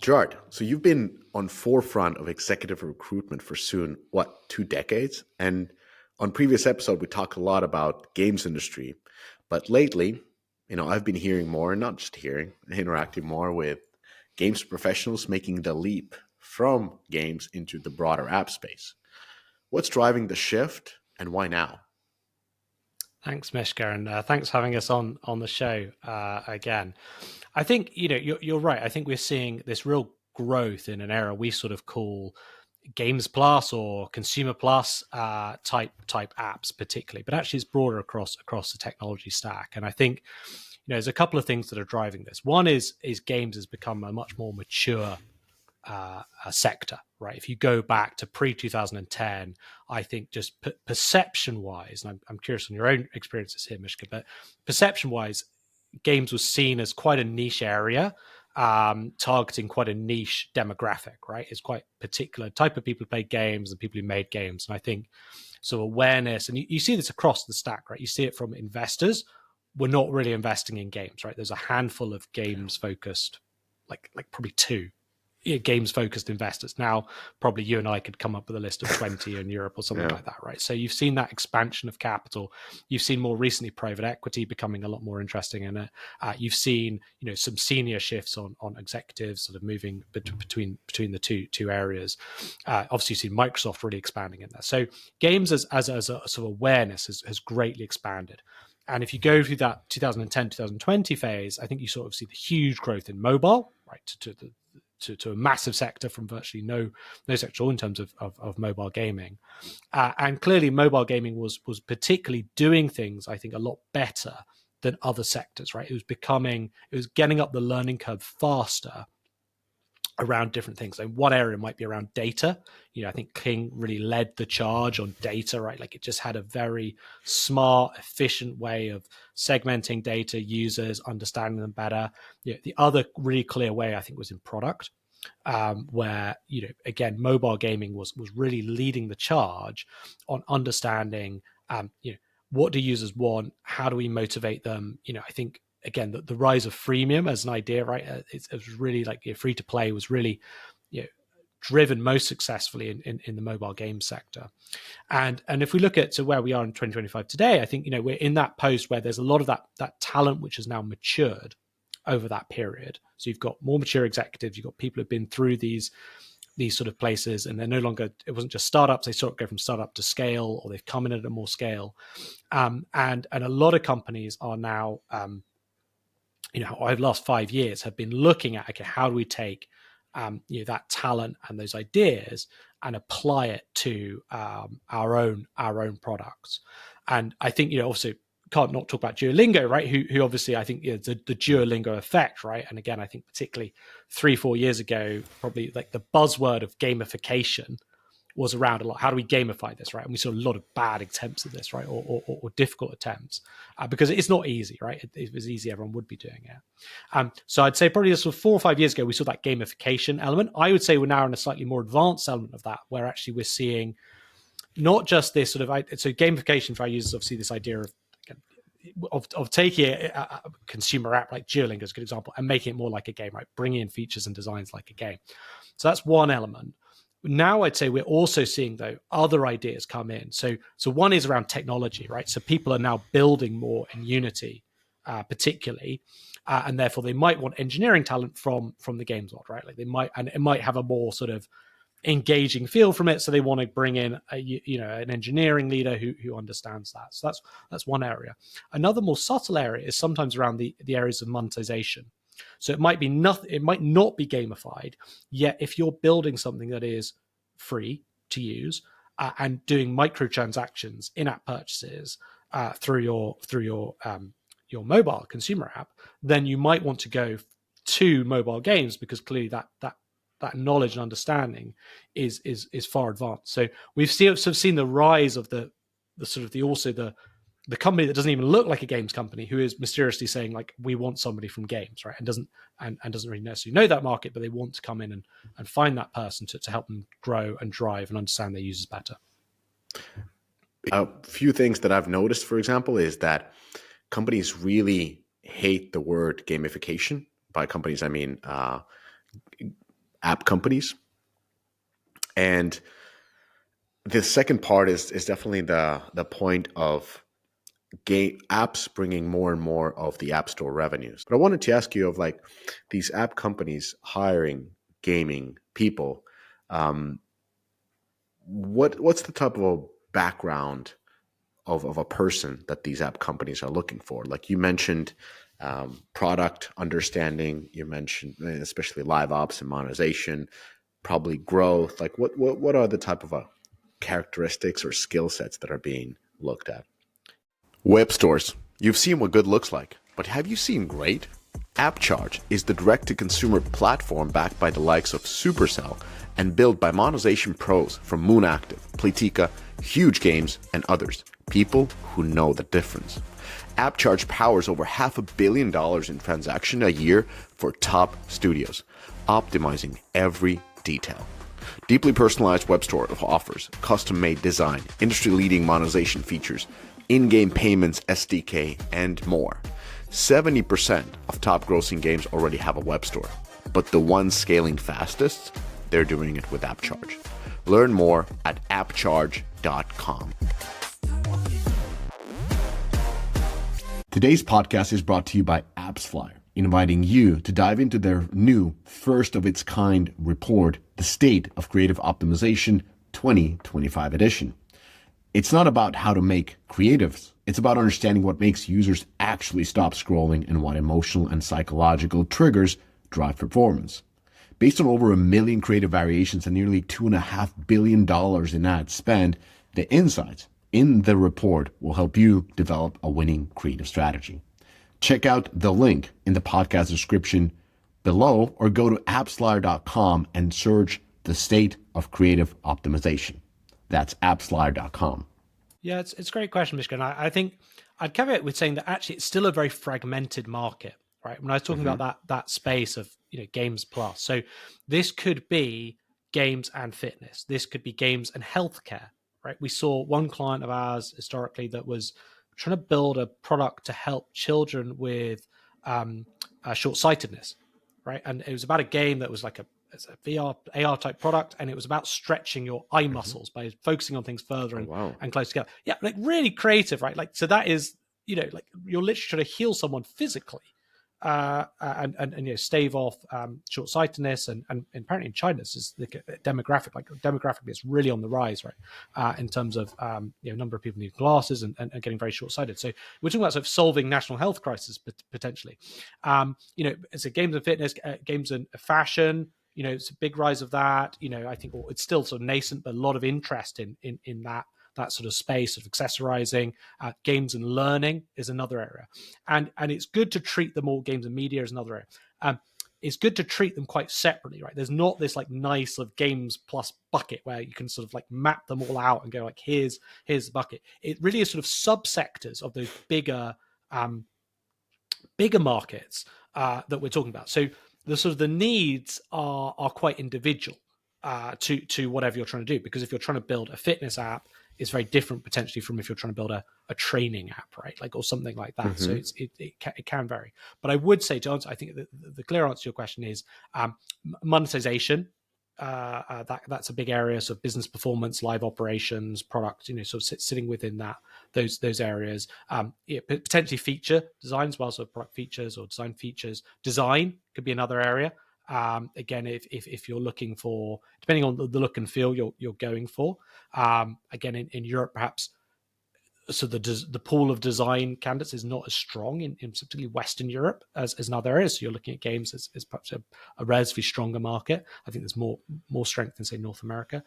Gerard, so you've been on forefront of executive recruitment for soon, what, 2 decades? And on previous episode, we talked a lot about games industry, but lately, I've been hearing more, and not just hearing, interacting more with games professionals making the leap from games into the broader app space. What's driving the shift, and why now? Thanks, Mishka, and thanks for having us on the show again. I think you're right. I think we're seeing this real growth in an era we sort of call games plus or consumer plus type apps, particularly, but actually it's broader across the technology stack. And I think there's a couple of things that are driving this. One is games has become a much more mature a sector, right? If you go back to pre-2010, I think just perception-wise, and I'm curious on your own experiences here, Mishka, but perception-wise, games was seen as quite a niche area, targeting quite a niche demographic, right? It's quite particular type of people who play games and people who made games. And I think so awareness, and you see this across the stack, right? You see it from investors. We're not really investing in games, right? There's a handful of games-focused, like probably two games-focused investors. Now, probably you and I could come up with a list of 20 in Europe or something like that, right? So you've seen that expansion of capital. You've seen more recently private equity becoming a lot more interesting in it. You've seen, some senior shifts on executives sort of moving between the two areas. Obviously, you've seen Microsoft really expanding in there. So games as a sort of awareness has greatly expanded. And if you go through that 2010, 2020 phase, I think you sort of see the huge growth in mobile, right, to a massive sector from virtually no sector in terms of mobile gaming. And clearly mobile gaming was particularly doing things, I think, a lot better than other sectors, right? It was getting up the learning curve faster around different things. And one area might be around data. I think King really led the charge on data, right? Like it just had a very smart, efficient way of segmenting data, users, understanding them better. The other really clear way, I think, was in product, where, again, mobile gaming was really leading the charge on understanding, what do users want? How do we motivate them? I think, again, the rise of freemium as an idea, right? It was really like free to play was really, driven most successfully in the mobile game sector. And if we look at to where we are in 2025 today, I think, we're in that post where there's a lot of that talent which has now matured over that period. So you've got more mature executives, you've got people who've been through these sort of places, and they're no longer, it wasn't just startups, they sort of go from startup to scale, or they've come in at a more scale. And a lot of companies are now, over the last 5 years have been looking at, okay, how do we take that talent and those ideas and apply it to our own products. And I think, also can't not talk about Duolingo, right? Who obviously, I think, the Duolingo effect, right? And again, I think particularly 3-4 years ago, probably like the buzzword of gamification was around a lot. How do we gamify this, right? And we saw a lot of bad attempts at this, right? Or difficult attempts, because it's not easy, right? If it was easy, everyone would be doing it. So I'd say probably sort of 4 or 5 years ago, we saw that gamification element. I would say we're now in a slightly more advanced element of that, where actually we're seeing not just this sort of, so gamification for our users, obviously this idea of taking a consumer app like Duolingo is a good example and making it more like a game, right? Bringing in features and designs like a game. So that's one element. Now I'd say we're also seeing, though, other ideas come in. So one is around technology, right? So people are now building more in Unity, particularly, and therefore they might want engineering talent from the games world, right? Like they might, and it might have a more sort of engaging feel from it. So they want to bring in an engineering leader who understands that. So that's one area. Another more subtle area is sometimes around the areas of monetization. So it might be nothing. It might not be gamified. Yet, if you're building something that is free to use and doing microtransactions, in-app purchases through your mobile consumer app, then you might want to go to mobile games because clearly that knowledge and understanding is far advanced. So we've seen the rise of the company that doesn't even look like a games company, who is mysteriously saying, like, we want somebody from games, right? And doesn't really necessarily know that market, but they want to come in and find that person to help them grow and drive and understand their users better. A few things that I've noticed, for example, is that companies really hate the word gamification. By companies, I mean app companies. And the second part is definitely the point of game apps bringing more and more of the app store revenues. But I wanted to ask you of like these app companies hiring gaming people, um, what's the type of a background of a person that these app companies are looking for? Like you mentioned, product understanding. You mentioned especially live ops and monetization, probably growth. Like what are the type of characteristics or skill sets that are being looked at? Web stores. You've seen what good looks like, but have you seen great? AppCharge is the direct-to-consumer platform backed by the likes of Supercell and built by monetization pros from Moonactive, Playtika, Huge Games, and others. People who know the difference. AppCharge powers over $500 million in transaction a year for top studios, optimizing every detail. Deeply personalized web store offers custom-made design, industry-leading monetization features, in-game payments, SDK, and more. 70% of top grossing games already have a web store, but the ones scaling fastest, they're doing it with AppCharge. Learn more at appcharge.com. Today's podcast is brought to you by AppsFlyer, inviting you to dive into their new first-of-its-kind report, The State of Creative Optimization 2025 edition. It's not about how to make creatives. It's about understanding what makes users actually stop scrolling and what emotional and psychological triggers drive performance. Based on over 1 million creative variations and nearly $2.5 billion in ad spend, the insights in the report will help you develop a winning creative strategy. Check out the link in the podcast description below or go to appsflyer.com and search The State of Creative Optimization. That's appsflyer.com. Yeah, it's a great question, Mishka. And I think I'd cover it with saying that actually it's still a very fragmented market, right? When I was talking about that space of games plus, so this could be games and fitness. This could be games and healthcare, right? We saw one client of ours historically that was trying to build a product to help children with short-sightedness, right? And it was about a game that was like it's a VR AR type product, and it was about stretching your eye muscles by focusing on things further and close together. Yeah, like really creative, right? Like so that is like you're literally trying to heal someone physically, and stave off short-sightedness, and apparently in China this is the demographically it's really on the rise, right? In terms of number of people need glasses and getting very short-sighted. So we're talking about sort of solving national health crisis potentially. It's a games and fitness, games and fashion. It's a big rise of that. I think it's still sort of nascent, but a lot of interest in that sort of space of accessorizing. Games and learning is another area, and it's good to treat them all. Games and media is another area. It's good to treat them quite separately, right? There's not this like nice of games plus bucket where you can sort of like map them all out and go like, here's the bucket. It really is sort of subsectors of those bigger markets that we're talking about. So the sort of the needs are quite individual to whatever you're trying to do, because if you're trying to build a fitness app, it's very different potentially from if you're trying to build a training app, right? Like, or something like that. So it can vary. But I would say, to answer, I think the clear answer to your question is monetization. That's a big area. So business performance, live operations, product, sort of sitting within those areas. Potentially feature design as well, so product features or design features. Design could be another area. Again, if you're looking for, depending on the look and feel you're going for. Again, in Europe, perhaps. So the pool of design candidates is not as strong in particularly Western Europe as in other areas. So you're looking at games as perhaps a relatively stronger market. I think there's more strength in, say, North America.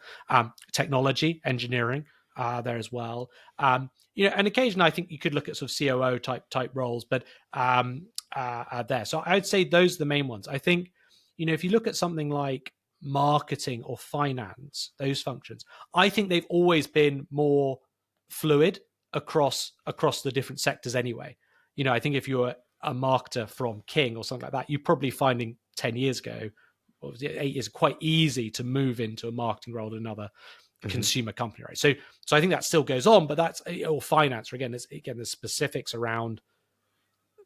Technology, engineering there as well. And occasionally I think you could look at sort of COO type roles, but there. So I'd say those are the main ones. I think if you look at something like marketing or finance, those functions, I think they've always been more fluid across the different sectors anyway. I think if you're a marketer from King or something like that, you're probably finding 10 years ago, or 8 years, quite easy to move into a marketing role at another consumer company, right? So I think that still goes on, but that's, or finance, or there's specifics around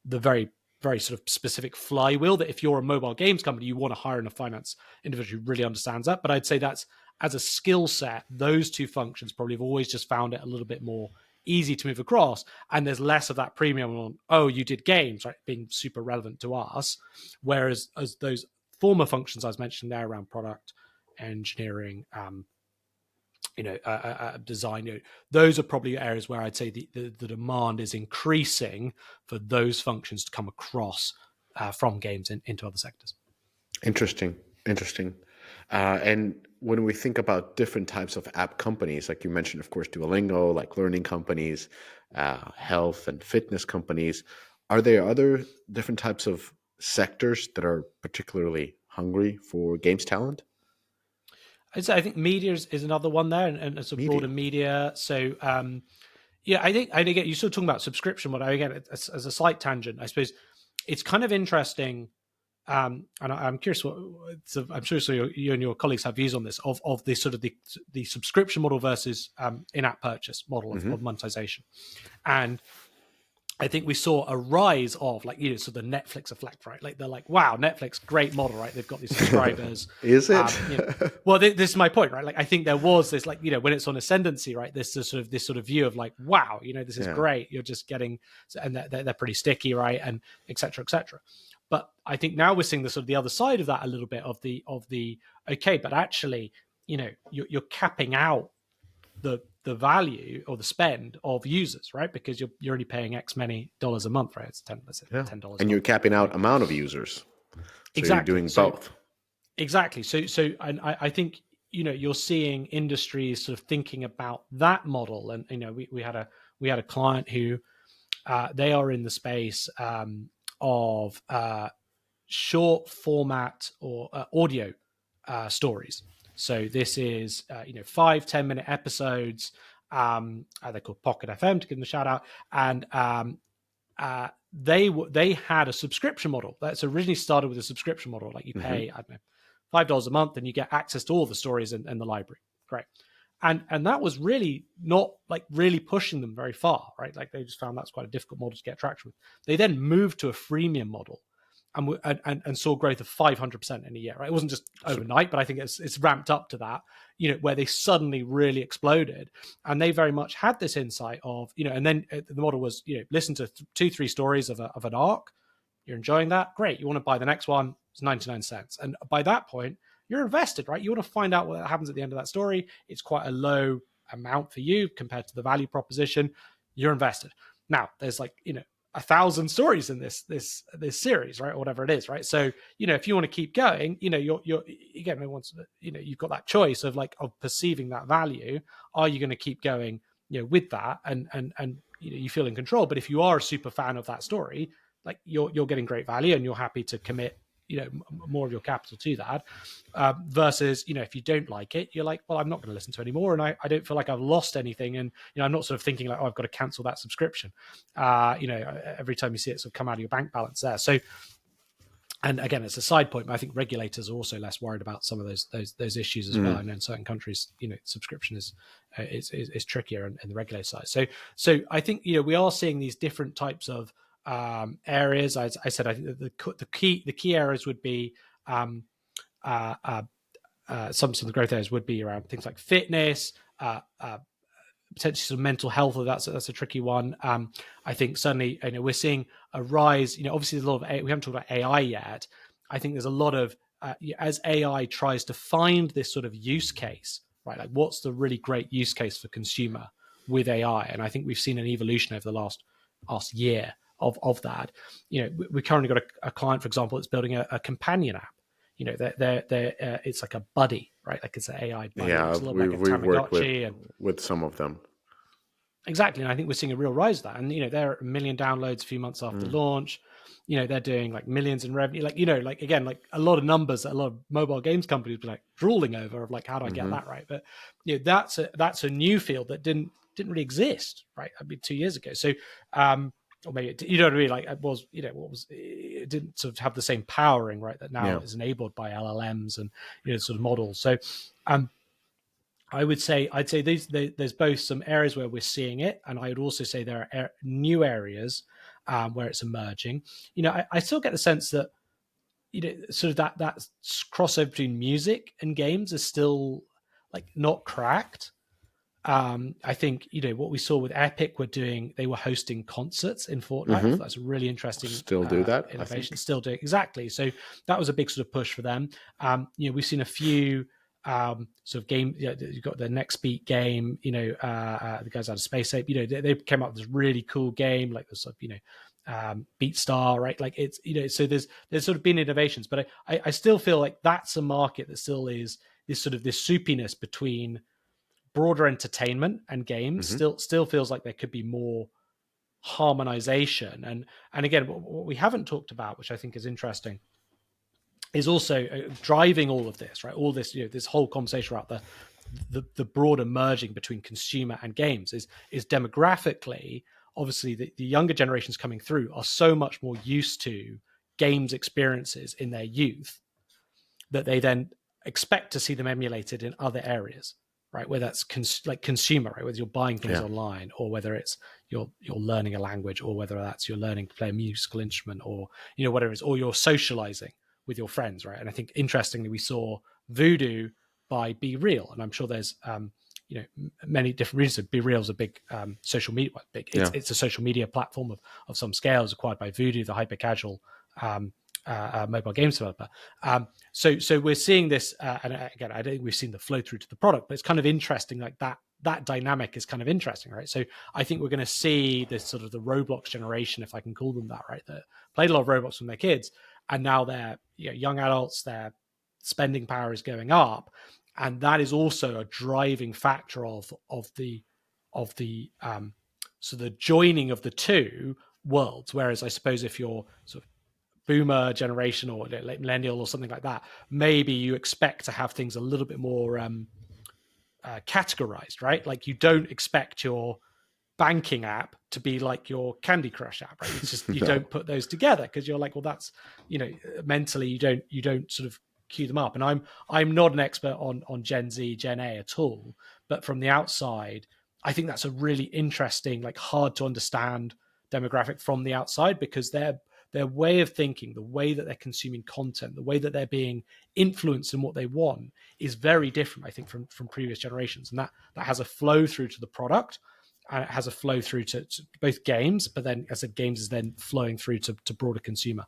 the very very sort of specific flywheel that if you're a mobile games company, you want to hire in a finance individual who really understands that. But I'd say that's, as a skill set, those two functions probably have always just found it a little bit more easy to move across, and there's less of that premium on, oh, you did games, right, being super relevant to us, whereas as those former functions I was mentioning there around product engineering, design, those are probably areas where I'd say the demand is increasing for those functions to come across from games into other sectors. Interesting. And when we think about different types of app companies, like you mentioned, of course, Duolingo, like learning companies, health and fitness companies, are there other different types of sectors that are particularly hungry for games talent? I think media is another one there, and it's a broader media. So, I think again, you're still talking about subscription model. Again, as a slight tangent, I suppose it's kind of interesting. And I'm curious I'm sure you and your colleagues have views on this of this sort of the subscription model versus in-app purchase model of monetization. And I think we saw a rise of so the Netflix effect, right? Like they're like, wow, Netflix, great model, right? They've got these subscribers. Is it? Well, this is my point, right? Like I think there was this when it's on ascendancy, right? This sort of view of like, wow, this is great. You're just getting, and they're pretty sticky, right? And et cetera, et cetera. But I think now we're seeing the sort of the other side of that a little bit of the okay, but actually, you're capping out the value or the spend of users, right? Because you're only paying X many dollars a month, right? It's $10. And you're capping out amount of users. So exactly. You're doing both. Exactly. So and I think you're seeing industries sort of thinking about that model. And we had a client who they are in the space of short format or audio stories. So this is 5-10 minute episodes. They're called Pocket FM, to give them a shout out. And they had a subscription model that's originally started with a subscription model. Like you pay I don't know $5 a month and you get access to all the stories in the library. Great. And that was really not really pushing them very far, right? Like they just found that's quite a difficult model to get traction with. They then moved to a freemium model and saw growth of 500% in a year, right? It wasn't just overnight, but I think it's ramped up to that, where they suddenly really exploded. And they very much had this insight of, and then the model was, listen to 2-3 stories of an arc. You're enjoying that. Great. You want to buy the next one. It's 99 cents. And by that point, you're invested, right? You want to find out what happens at the end of that story. It's quite a low amount for you compared to the value proposition. You're invested. Now, there's 1,000 stories in this series, right, or whatever it is, right? So if you want to keep going, you're again, once you've got that choice of perceiving that value. Are you going to keep going, with that, and you feel in control? But if you are a super fan of that story, you're getting great value and you're happy to commit more of your capital to that, versus if you don't like it, you're like, well, I'm not going to listen to it anymore, and I don't feel like I've lost anything, and I'm not sort of thinking like, oh, I've got to cancel that subscription. Every time you see it sort of come out of your bank balance there. So, and again, it's a side point, but I think regulators are also less worried about some of those issues as well. I know in certain countries, subscription is trickier in the regulator side. So I think we are seeing these different types of areas. I said I think the key areas would be some of the growth areas would be around things like fitness, potentially some mental health. That's a tricky one. I think certainly we're seeing a rise. Obviously there's a lot of we haven't talked about AI yet. I think there's a lot of as AI tries to find this sort of use case, right? Like what's the really great use case for consumer with AI? And I think we've seen an evolution over the last year of that. We currently got a client, for example, that's building a companion app. They're it's like a buddy, right? Like it's an AI buddy. Yeah, it's a we like a work Tamagotchi with some of them. Exactly, and I think we're seeing a real rise of that. And they're at 1 million downloads a few months after launch. They're doing millions in revenue. Again, a lot of numbers that a lot of mobile games companies be drooling over of how do I get that right? But that's a new field that didn't really exist, right? I mean, 2 years ago. So or maybe what I mean, it was it didn't sort of have the same powering, right, that now is enabled by LLMs and sort of models. So I'd say there's both some areas where we're seeing it, and I would also say there are new areas where it's emerging. I still get the sense that sort of that crossover between music and games is still like not cracked. I think what we saw with Epic they were hosting concerts in Fortnite. I thought that's a really interesting Still do that innovation. Still do exactly. So that was a big sort of push for them. We've seen a few sort of game. You've got the Next Beat game. The guys out of Space Ape. They came up with this really cool game, like this sort of Beat Star, right? Like it's so there's sort of been innovations, but I still feel like that's a market that still is this sort of this soupiness between broader entertainment and games. Still feels like there could be more harmonization. And again, what we haven't talked about, which I think is interesting, is also driving all of this, right? All this, this whole conversation about the broader merging between consumer and games is demographically, obviously the younger generations coming through are so much more used to games experiences in their youth that they then expect to see them emulated in other areas, right? Whether that's consumer, right? Whether you're buying things online, or whether it's you're learning a language, or whether that's you're learning to play a musical instrument, or whatever it is, or you're socializing with your friends, right? And I think interestingly, we saw Voodoo by Be Real, and I'm sure there's many different reasons. Be Real is a big social media. It's a social media platform of some scale. It's acquired by Voodoo, the hyper casual mobile games developer. So we're seeing this, and again, I don't think we've seen the flow through to the product, but it's kind of interesting. Like that dynamic is kind of interesting, right? So I think we're going to see this sort of the Roblox generation, if I can call them that, right? That played a lot of Roblox from their kids, and now they're young adults. Their spending power is going up, and that is also a driving factor of the so the joining of the two worlds. Whereas I suppose if you're sort of boomer generation or like millennial or something like that, maybe you expect to have things a little bit more categorized, right? Like you don't expect your banking app to be like your Candy Crush app, right? It's just you don't put those together because you're like, well, that's mentally you don't sort of queue them up. And I'm not an expert on Gen Z, Gen A at all, but from the outside, I think that's a really interesting, like hard to understand demographic from the outside, because their way of thinking, the way that they're consuming content, the way that they're being influenced in what they want is very different, I think, from previous generations. And that has a flow through to the product, and it has a flow through to both games, but then, as I said, games is then flowing through to broader consumer.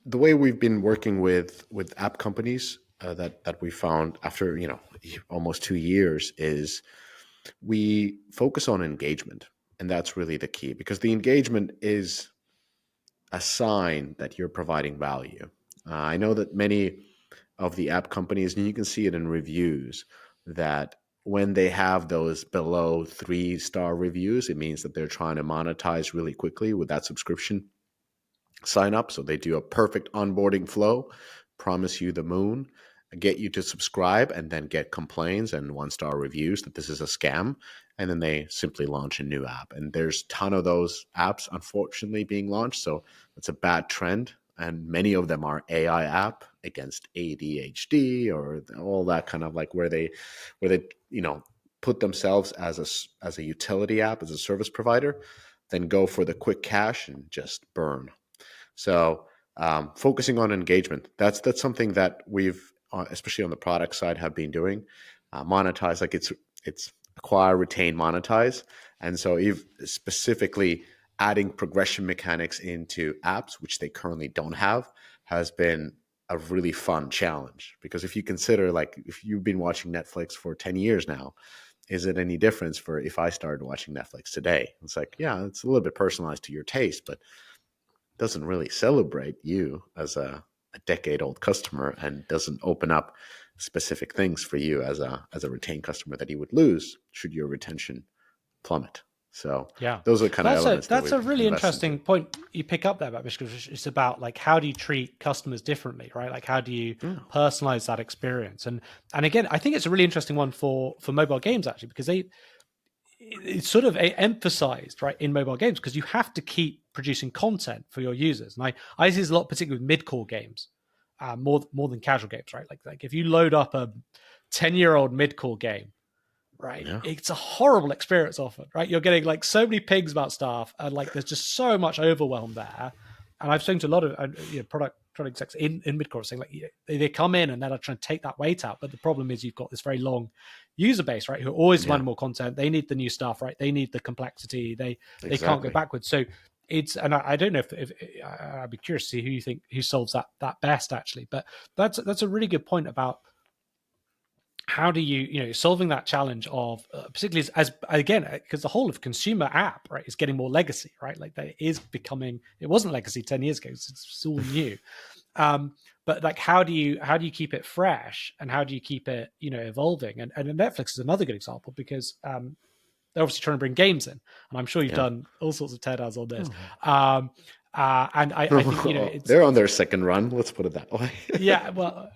The way we've been working with app companies that we found after almost 2 years is we focus on engagement, and that's really the key, because the engagement is a sign that you're providing value. I know that many of the app companies, and you can see it in reviews, that when they have those below 3-star reviews, it means that they're trying to monetize really quickly with that subscription sign up. So they do a perfect onboarding flow, promise you the moon, get you to subscribe, and then get complaints and 1-star reviews that this is a scam. And then they simply launch a new app. And there's a ton of those apps, unfortunately, being launched. So it's a bad trend. And many of them are AI app against ADHD or all that kind of like where they put themselves as a utility app, as a service provider, then go for the quick cash and just burn. So focusing on engagement, that's something that we've, especially on the product side, have been doing. Monetize, like it's acquire, retain, monetize. And so if specifically adding progression mechanics into apps, which they currently don't have, has been a really fun challenge. Because if you consider, like, if you've been watching Netflix for 10 years now, is it any difference for if I started watching Netflix today? It's like, yeah, it's a little bit personalized to your taste, but doesn't really celebrate you as a decade-old customer, and doesn't open up specific things for you as a retained customer that you would lose should your retention plummet. So yeah, those are kind of elements. That's a really interesting point you pick up there about Mishka. It's about like, how do you treat customers differently, right? Like, how do you personalize that experience? And again, I think it's a really interesting one for mobile games, actually, because it's sort of emphasized, right, in mobile games, because you have to keep producing content for your users. And I see this a lot, particularly with mid-core games, more than casual games, right? Like if you load up a 10-year-old mid-core game, right? Yeah. It's a horrible experience often, right? You're getting like so many pings about stuff, and like there's just so much overwhelm there. And I've spoken to a lot of product execs in Midcore saying like they come in and they're trying to take that weight out, but the problem is you've got this very long user base, right? Who always find more content. They need the new stuff, right? They need the complexity. They can't go backwards. So it's, and I don't know if I'd be curious to see who you think who solves that best actually. But that's a really good point about how do you solving that challenge of particularly as again, because the whole of consumer app, right, is getting more legacy, right? Like that is becoming, it wasn't legacy 10 years ago, it's all new. But like how do you keep it fresh, and how do you keep it evolving? And Netflix is another good example, because they're obviously trying to bring games in, and I'm sure you've done all sorts of teardowns on this. And I think it's, they're on their second run, let's put it that way. yeah, well,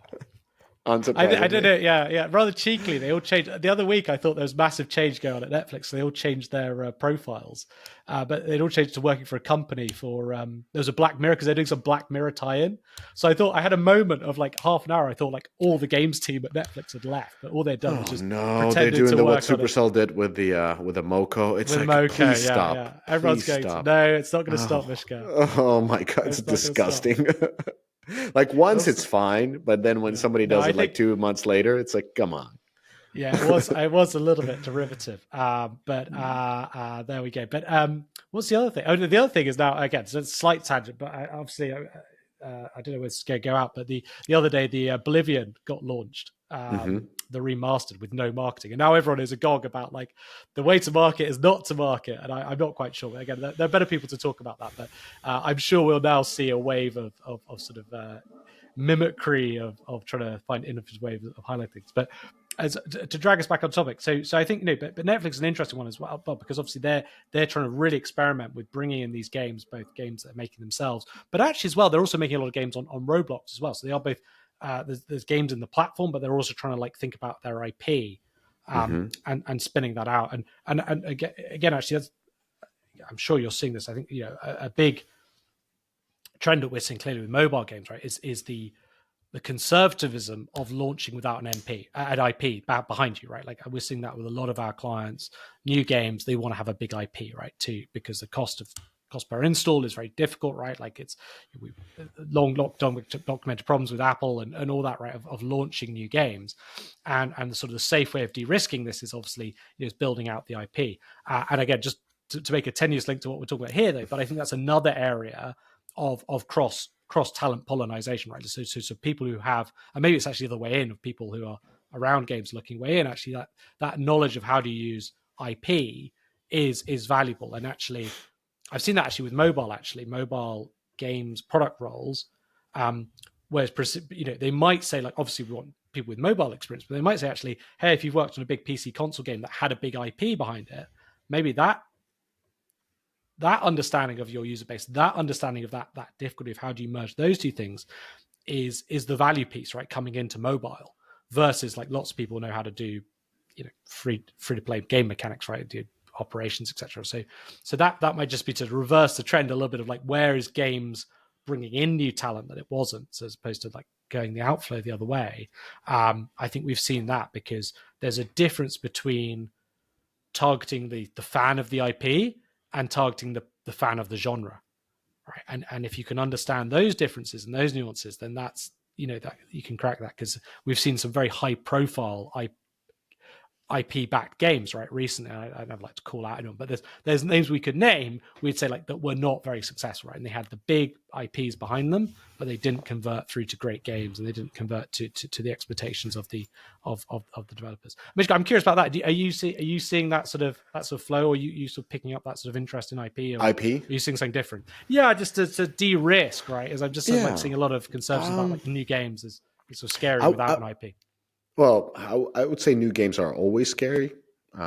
I don't Unsurprisingly. know. Yeah. Rather cheekily, they all changed. The other week, I thought there was massive change going on at Netflix. So they all changed their profiles, but they'd all changed to working for a company for. There was a Black Mirror, because they're doing some Black Mirror tie-in. So I thought I had a moment of like half an hour. I thought like all the games team at Netflix had left, but all they'd done was just they're doing what Supercell did with the Moco. It's with like, Moco, please stop. Yeah. Everyone's please going stop. No, it's not going to stop, Mishka. Oh my god, it's disgusting. Like once it's fine, but then when somebody does it like 2 months later, it's like, come on. Yeah, it was a little bit derivative, but there we go. But what's the other thing? Oh, the other thing is now, again, so it's a slight tangent, but obviously I don't know where it's going to go out. But the other day, the Oblivion got launched, the remastered with no marketing, and now everyone is agog about like the way to market is not to market, and I'm not quite sure. Again, there are better people to talk about that, but I'm sure we'll now see a wave of sort of mimicry of trying to find innovative ways of highlighting things. But as to drag us back on topic, so I think but Netflix is an interesting one as well, because obviously they're trying to really experiment with bringing in these games, both games that are making themselves, but actually as well they're also making a lot of games on Roblox as well. So they are both there's games in the platform, but they're also trying to like think about their IP and spinning that out. And again, actually, that's, I'm sure you're seeing this. I think a big trend that we're seeing clearly with mobile games, right, is the conservatism of launching without an IP behind you, right? Like we're seeing that with a lot of our clients. New games, they want to have a big IP, right? Too, because the cost per install is very difficult, right? Like it's long documented problems with Apple and all that, right? Of launching new games, and the sort of the safe way of de-risking this is obviously is building out the IP. And again, just to make a tenuous link to what we're talking about here, though, but I think that's another area of cross talent pollination, right? So people who have, and maybe it's actually the way in, of people who are around games looking way in, actually that knowledge of how to use IP is valuable. And actually I've seen that actually with mobile games product roles, whereas they might say, like, obviously we want people with mobile experience, but they might say actually, hey, if you've worked on a big PC console game that had a big IP behind it, maybe that understanding of your user base, that understanding of that difficulty of how do you merge those two things is the value piece, right? Coming into mobile versus like lots of people know how to do, free to play game mechanics, right? Do operations, etc. So that might just be to reverse the trend a little bit of like, where is games bringing in new talent that it wasn't, so as opposed to like going the outflow the other way. I think we've seen that because there's a difference between targeting the fan of the IP and targeting the fan of the genre, right? And if you can understand those differences and those nuances, then that's that you can crack that, because we've seen some very high profile IP backed games, right? Recently, I never like to call out anyone, but there's names we could name. We'd say like that were not very successful, right? And they had the big IPs behind them, but they didn't convert through to great games, and they didn't convert to the expectations of the developers. Mishka, I'm curious about that. Are you seeing that sort of flow, or you sort of picking up that sort of interest in IP? Or IP? Are you seeing something different? Yeah, just to de-risk, right? As I'm just sort of like seeing a lot of concerns about like new games is sort of scary without an IP. Well, I would say new games are always scary.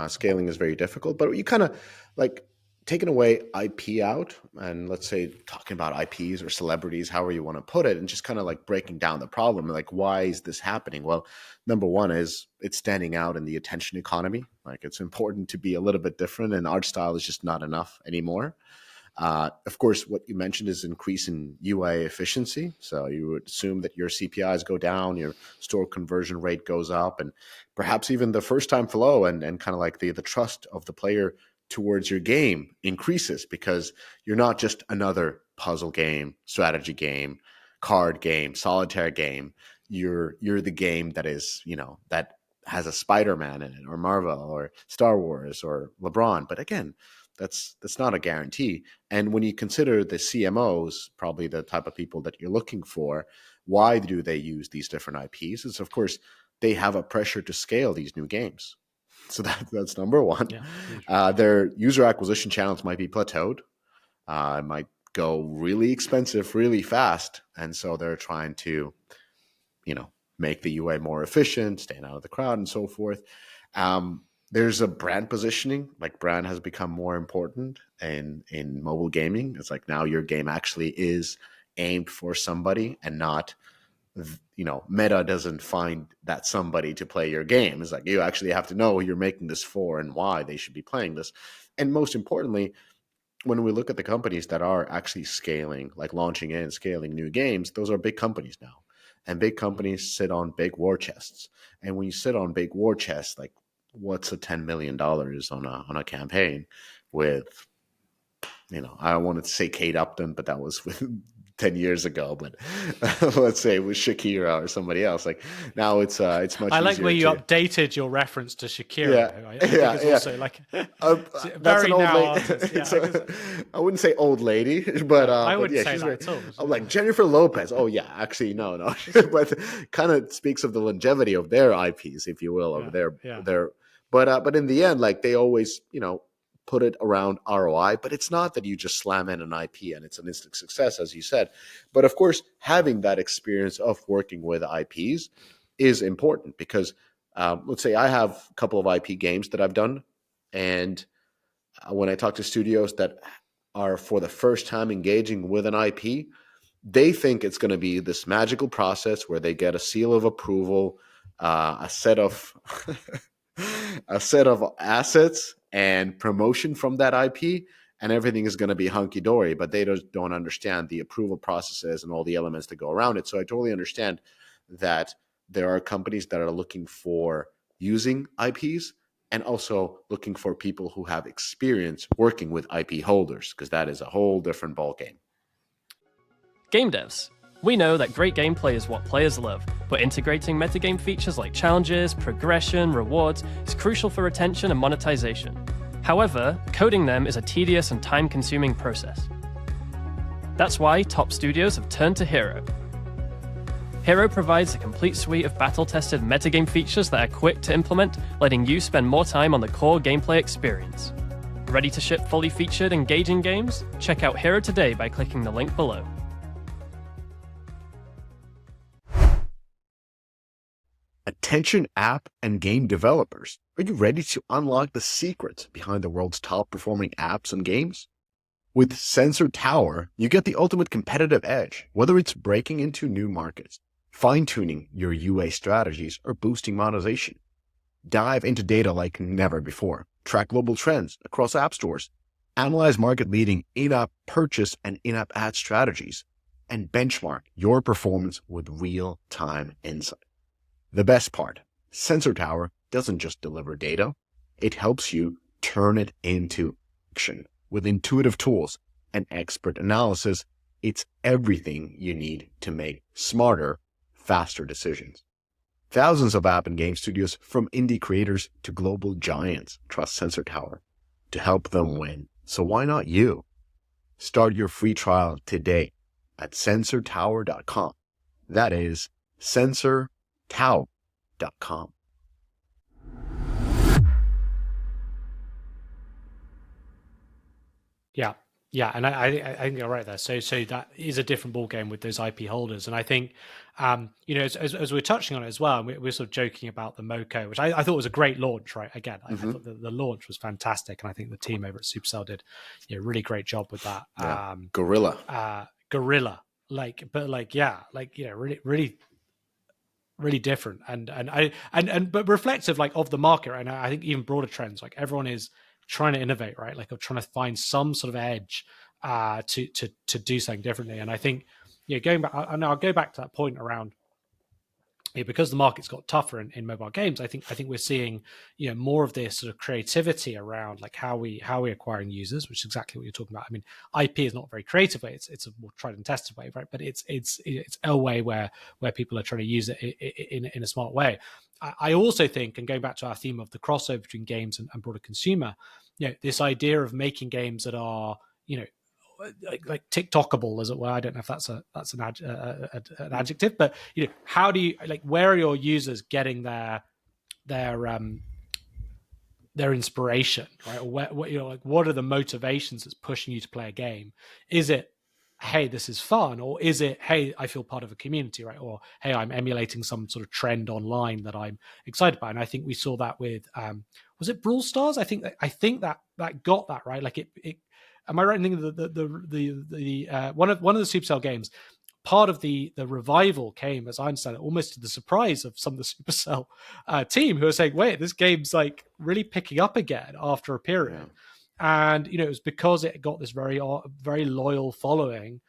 Scaling is very difficult, but you kind of like taking away IP out, and let's say talking about IPs or celebrities, however you want to put it, and just kind of like breaking down the problem. Like, why is this happening? Well, number one is it's standing out in the attention economy. Like, it's important to be a little bit different, and art style is just not enough anymore. Of course, what you mentioned is increase in UI efficiency. So you would assume that your CPIs go down, your store conversion rate goes up, and perhaps even the first time flow and kind of like the trust of the player towards your game increases, because you're not just another puzzle game, strategy game, card game, solitaire game. You're the game that is, that has a Spider-Man in it, or Marvel, or Star Wars, or LeBron. But again, that's not a guarantee. And when you consider the CMOs, probably the type of people that you're looking for, why do they use these different IPs? It's, of course, they have a pressure to scale these new games. So that's number one. Yeah, their user acquisition channels might be plateaued. It might go really expensive really fast. And so they're trying to, make the UI more efficient, staying out of the crowd, and so forth. There's a brand positioning, like brand has become more important in mobile gaming. It's like now your game actually is aimed for somebody, and not, Meta doesn't find that somebody to play your game. It's like you actually have to know who you're making this for and why they should be playing this. And most importantly, when we look at the companies that are actually scaling, like launching and scaling new games, those are big companies now. And big companies sit on big war chests. And when you sit on big war chests, like, what's a $10 million on a campaign with, I wanted to say Kate Upton, but that was with 10 years ago. But let's say it was Shakira or somebody else. Like, now it's much easier. I like where you updated your reference to Shakira. Yeah, I think it's also like that's an old lady. I wouldn't say old lady, but I wouldn't yeah, say she's that at all. I'm like Jennifer Lopez. Oh yeah, actually no, but kind of speaks of the longevity of their IPs, if you will, of their. But in the end, like, they always, put it around ROI. But it's not that you just slam in an IP and it's an instant success, as you said. But of course, having that experience of working with IPs is important, because let's say I have a couple of IP games that I've done, and when I talk to studios that are for the first time engaging with an IP, they think it's going to be this magical process where they get a seal of approval, a set of a set of assets and promotion from that IP, and everything is going to be hunky dory. But they don't understand the approval processes and all the elements that go around it. So I totally understand that there are companies that are looking for using IPs, and also looking for people who have experience working with IP holders, because that is a whole different ballgame. Game devs. We know that great gameplay is what players love, but integrating metagame features like challenges, progression, rewards is crucial for retention and monetization. However, coding them is a tedious and time-consuming process. That's why top studios have turned to Hero. Hero provides a complete suite of battle-tested metagame features that are quick to implement, letting you spend more time on the core gameplay experience. Ready to ship fully featured, engaging games? Check out Hero today by clicking the link below. Attention app and game developers. Are you ready to unlock the secrets behind the world's top performing apps and games? With Sensor Tower, you get the ultimate competitive edge, whether it's breaking into new markets, fine-tuning your UA strategies, or boosting monetization. Dive into data like never before. Track global trends across app stores. Analyze market-leading in-app purchase and in-app ad strategies, and benchmark your performance with real-time insight. The best part, Sensor Tower doesn't just deliver data, it helps you turn it into action. With intuitive tools and expert analysis, it's everything you need to make smarter, faster decisions. Thousands of app and game studios, from indie creators to global giants, trust Sensor Tower to help them win. So why not you? Start your free trial today at sensortower.com. That is sensortower.com. Yeah, and I think you're right there. So that is a different ballgame with those IP holders, and I think as we're touching on it as well, and we're sort of joking about the Moco, which I thought was a great launch. Right, again, I thought the launch was fantastic, and I think the team over at Supercell did a really great job with that. Yeah. Gorilla, really really different but reflective of the market right now. I think even broader trends, like everyone is trying to innovate, right? Like, of trying to find some sort of edge to do something differently. And I think, going back, and I'll go back to that point around, because the market's got tougher in mobile games. I think we're seeing more of this sort of creativity around like how we acquiring users, which is exactly what you're talking about. I mean, IP is not a very creative way; it's a more tried and tested way, right? But it's a way where people are trying to use it in a smart way. I also think, and going back to our theme of the crossover between games and broader consumer, this idea of making games that are like TikTokable, as it were. I don't know if that's an adjective, but how do you where are your users getting their inspiration, right? Or what are the motivations that's pushing you to play a game? Is it, hey, this is fun, or is it, hey, I feel part of a community, right? Or hey, I'm emulating some sort of trend online that I'm excited by. And I think we saw that with was it Brawl Stars? I think that got that right. Like it am I right in thinking the one of the Supercell games? Part of the revival came, as I understand it, almost to the surprise of some of the Supercell team who are saying, "Wait, this game's like really picking up again after a period." Yeah. And it was because it got this very loyal following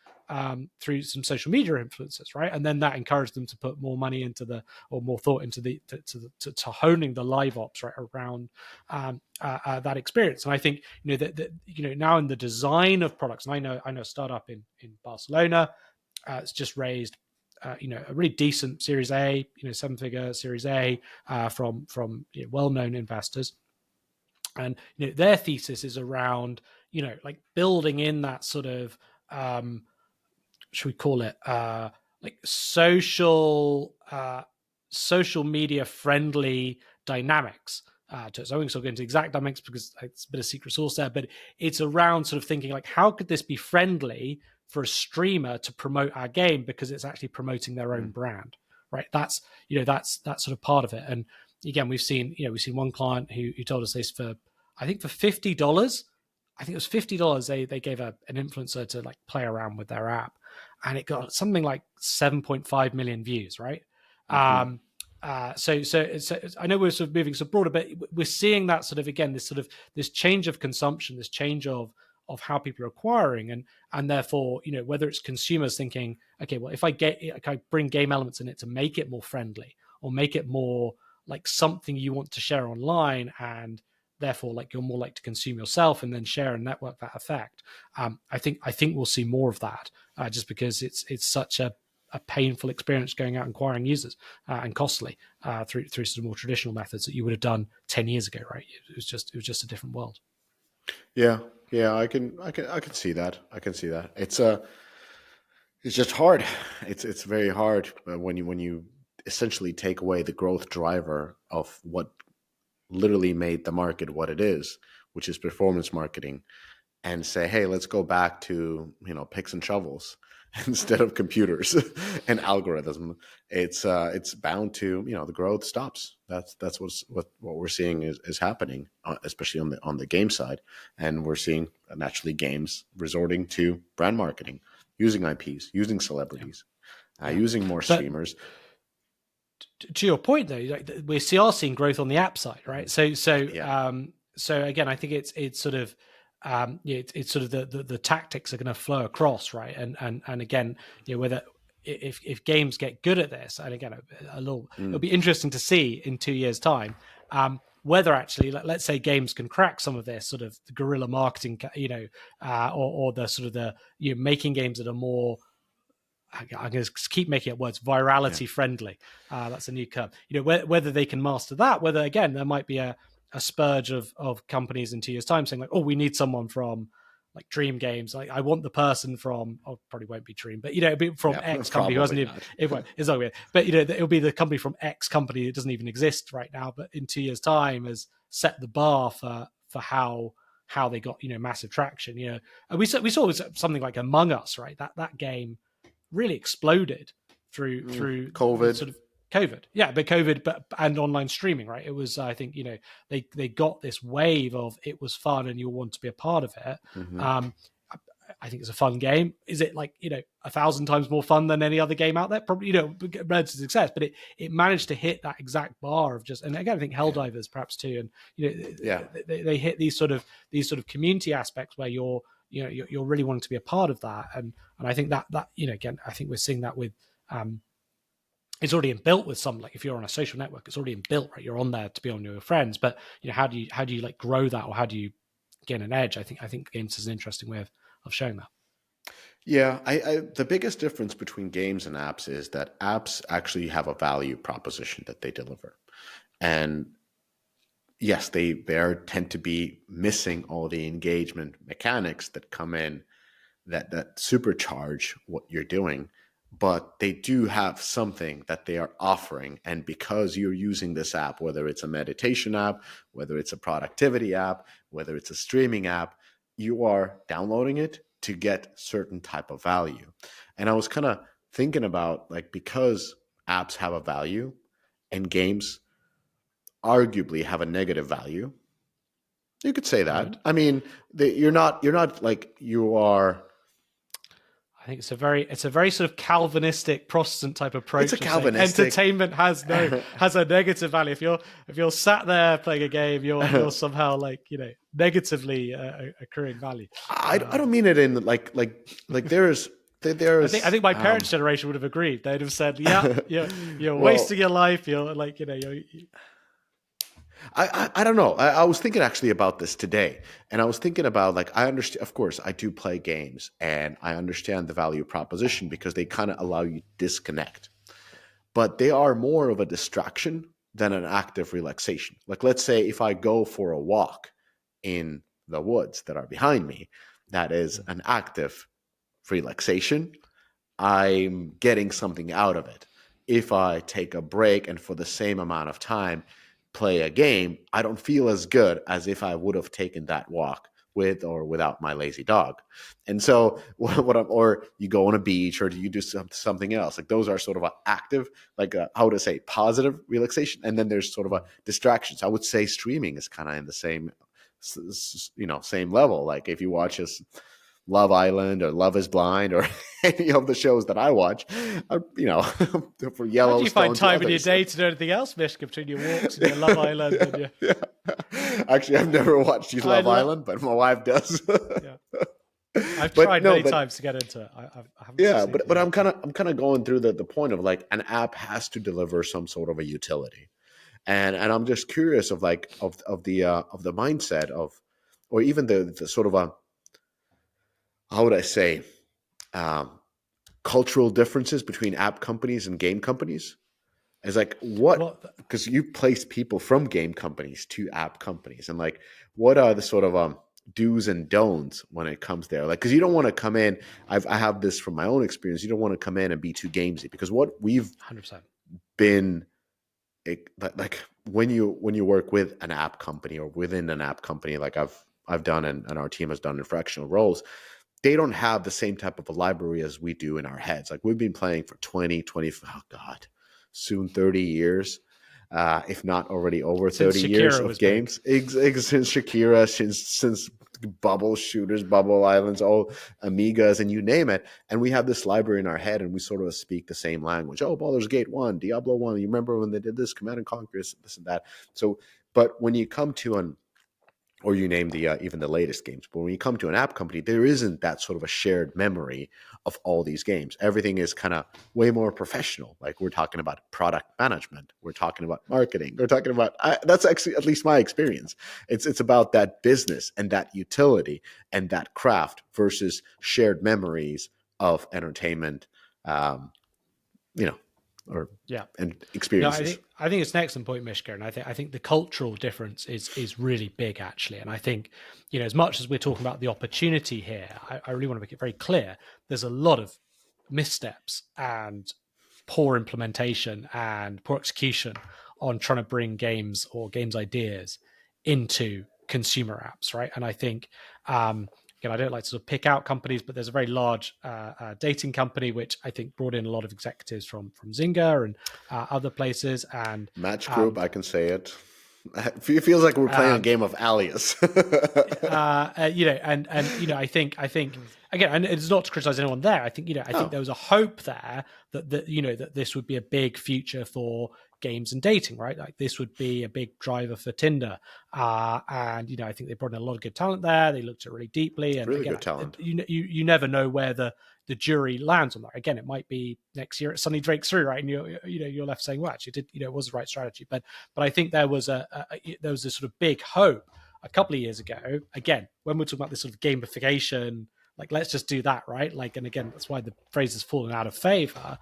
through some social media influencers, right? And then that encouraged them to put more money into more thought into to honing the live ops right around that experience. And I think that now in the design of products, and I know a startup in Barcelona, it's just raised a really decent Series A, 7-figure Series A from well-known investors. And their thesis is around like building in that sort of should we call it like social media friendly dynamics to it. So I won't go into exact dynamics because it's a bit of secret sauce there, but it's around sort of thinking like, how could this be friendly for a streamer to promote our game, because it's actually promoting their own brand, right? That's sort of part of it. And again, we've seen one client who told us this for $50. I think it was $50. They gave an influencer to like play around with their app, and it got something like 7.5 million views, right? Mm-hmm. So I know we're sort of moving so broader, but we're seeing that sort of, again, this change of consumption, this change of how people are acquiring, and therefore, whether it's consumers thinking, okay, well, if I bring game elements in it to make it more friendly or make it more like something you want to share online, and therefore like you're more likely to consume yourself and then share and network that effect. I think we'll see more of that just because it's such a painful experience going out and acquiring users and costly through sort of more traditional methods that you would have done 10 years ago, right? It was just a different world. Yeah, I can see that. I can see that. It's just hard. It's very hard when you essentially take away the growth driver of what literally made the market what it is, which is performance marketing, and say, hey, let's go back to picks and shovels instead of computers and algorithm. It's bound to the growth stops. That's what we're seeing is happening, especially on the game side, and we're seeing naturally games resorting to brand marketing, using IPs, using celebrities, using more streamers. To your point, though, like we are seeing growth on the app side, right? So again, I think it's sort of it's sort of the tactics are going to flow across, right? And again, whether if games get good at this, and again, it'll be interesting to see in 2 years' time whether actually, let's say, games can crack some of this sort of guerrilla marketing, or the sort of the making games that are more, I'm going to keep making up words, virality friendly. That's a new term. Whether they can master that, whether again there might be a spurge of companies in 2 years' time saying like, oh, we need someone from like Dream Games. Like I want the person from, probably won't be Dream, but it'll be from X company who hasn't even. It's not weird, but it'll be the company from X company that doesn't even exist right now, but in 2 years' time has set the bar for how they got massive traction. And we saw something like Among Us, right? That game really exploded through COVID. Sort of COVID, but COVID, and online streaming, right? It was, I think, they got this wave of it was fun and you'll want to be a part of it. Mm-hmm. I think it's a fun game. Is it 1,000 times more fun than any other game out there? Probably, relative to success, but it managed to hit that exact bar of just, and again, I think Helldivers perhaps too, and they hit these sort of community aspects where you're you're really wanting to be a part of that. And I think that again, I think we're seeing that with it's already inbuilt with some, like if you're on a social network, it's already inbuilt, right? You're on there to be on your friends, but how do you like grow that, or how do you gain an edge? I think games is an interesting way of showing that. Yeah, the biggest difference between games and apps is that apps actually have a value proposition that they deliver. And yes, they tend to be missing all the engagement mechanics that come in that supercharge what you're doing, but they do have something that they are offering. And because you're using this app, whether it's a meditation app, whether it's a productivity app, whether it's a streaming app, you are downloading it to get certain type of value. And I was kind of thinking about, like, because apps have a value and games arguably have a negative value, you could say that. Mm-hmm. I mean, you're not like you are. I think it's a very sort of Calvinistic Protestant type approach. It's a Calvinistic. Entertainment has a negative value. If you're sat there playing a game, you're somehow like negatively accruing value. I don't mean it in like there's. I think my parents' generation would have agreed. They'd have said, "Yeah, you're wasting your life. You're like I don't know. I was thinking actually about this today, and I was thinking about, like, I understand, of course, I do play games, and I understand the value proposition because they kind of allow you to disconnect. But they are more of a distraction than an active relaxation. Like, let's say if I go for a walk in the woods that are behind me, that is an active relaxation. I'm getting something out of it. If I take a break and for the same amount of time play a game, I don't feel as good as if I would have taken that walk with or without my lazy dog. And so or you go on a beach, or do you do something else? Like, those are sort of an active, like how to say, positive relaxation. And then there's sort of a distraction. So I would say streaming is kind of in the same, same level. Like, if you watch Love Island or Love is Blind or any of the shows that I watch, for Yellowstone. How do you find time in your day to do anything else, Mishka, between your walks and your Love Island? And your... Yeah. Actually, I've never watched Love Island, but my wife does. Yeah. I've tried many times to get into it. I haven't. But I'm kind of going through the point of, like, an app has to deliver some sort of a utility, and I'm just curious of the mindset of, or even the sort of a, how would I say, cultural differences between app companies and game companies. It's like, what, because you placed people from game companies to app companies, and like, what are the sort of do's and don'ts when it comes there? Like, because you don't want to come in, I have this from my own experience, you don't want to come in and be too gamesy, because what we've 100% been, like, when you work with an app company or within an app company, like I've done and our team has done in fractional roles, they don't have the same type of a library as we do in our heads. Like, we've been playing for 20, soon 30 years, if not already over 30 years of games. Since Shakira, since bubble shooters, bubble islands, all Amigas, and you name it. And we have this library in our head, and we sort of speak the same language. Oh, Baldur's Gate 1, Diablo 1. You remember when they did this? Command and Conquer, this and that. So, but when you come to or you name even the latest games. But when you come to an app company, there isn't that sort of a shared memory of all these games. Everything is kind of way more professional. Like, we're talking about product management. We're talking about marketing. We're talking about, that's actually at least my experience. It's about that business and that utility and that craft versus shared memories of entertainment, and experiences. No, I think it's an excellent point, Mishka, and I think the cultural difference is really big, actually. And I think, as much as we're talking about the opportunity here, I really want to make it very clear. There's a lot of missteps and poor implementation and poor execution on trying to bring games or games ideas into consumer apps, right? And I think, again, I don't like to sort of pick out companies, but there's a very large dating company which I think brought in a lot of executives from Zynga and other places. And Match Group, I can say it. It feels like we're playing a game of Alias. I think again, and it's not to criticize anyone there. I think, I think there was a hope there that this would be a big future for games and dating, right? Like this would be a big driver for Tinder. And, I think they brought in a lot of good talent there. They looked at it really deeply. And Really again, good talent. You never know where the jury lands on that. Again, it might be next year it suddenly breaks through, right? And you're left saying, well, actually, it was the right strategy. But I think there was a sort of big hope a couple of years ago. Again, when we're talking about this sort of gamification, like let's just do that, right? Like, and again, that's why the phrase has fallen out of favor,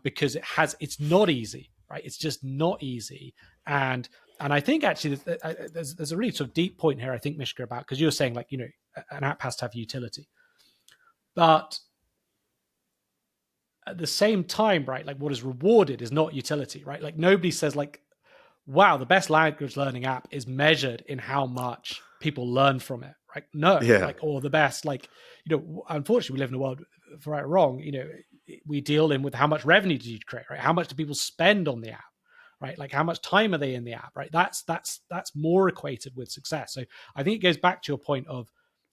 because it's not easy, right? It's just not easy. And I think actually there's a really sort of deep point here, I think, Mishka, about, because you were saying like, an app has to have utility. But at the same time, right, like what is rewarded is not utility, right? Like nobody says like, wow, the best language learning app is measured in how much people learn from it, right? No, like, or the best, like, unfortunately we live in a world, for right or wrong, we deal in with how much revenue do you create, right? How much do people spend on the app, right? Like how much time are they in the app, right? That's more equated with success. So I think it goes back to your point of,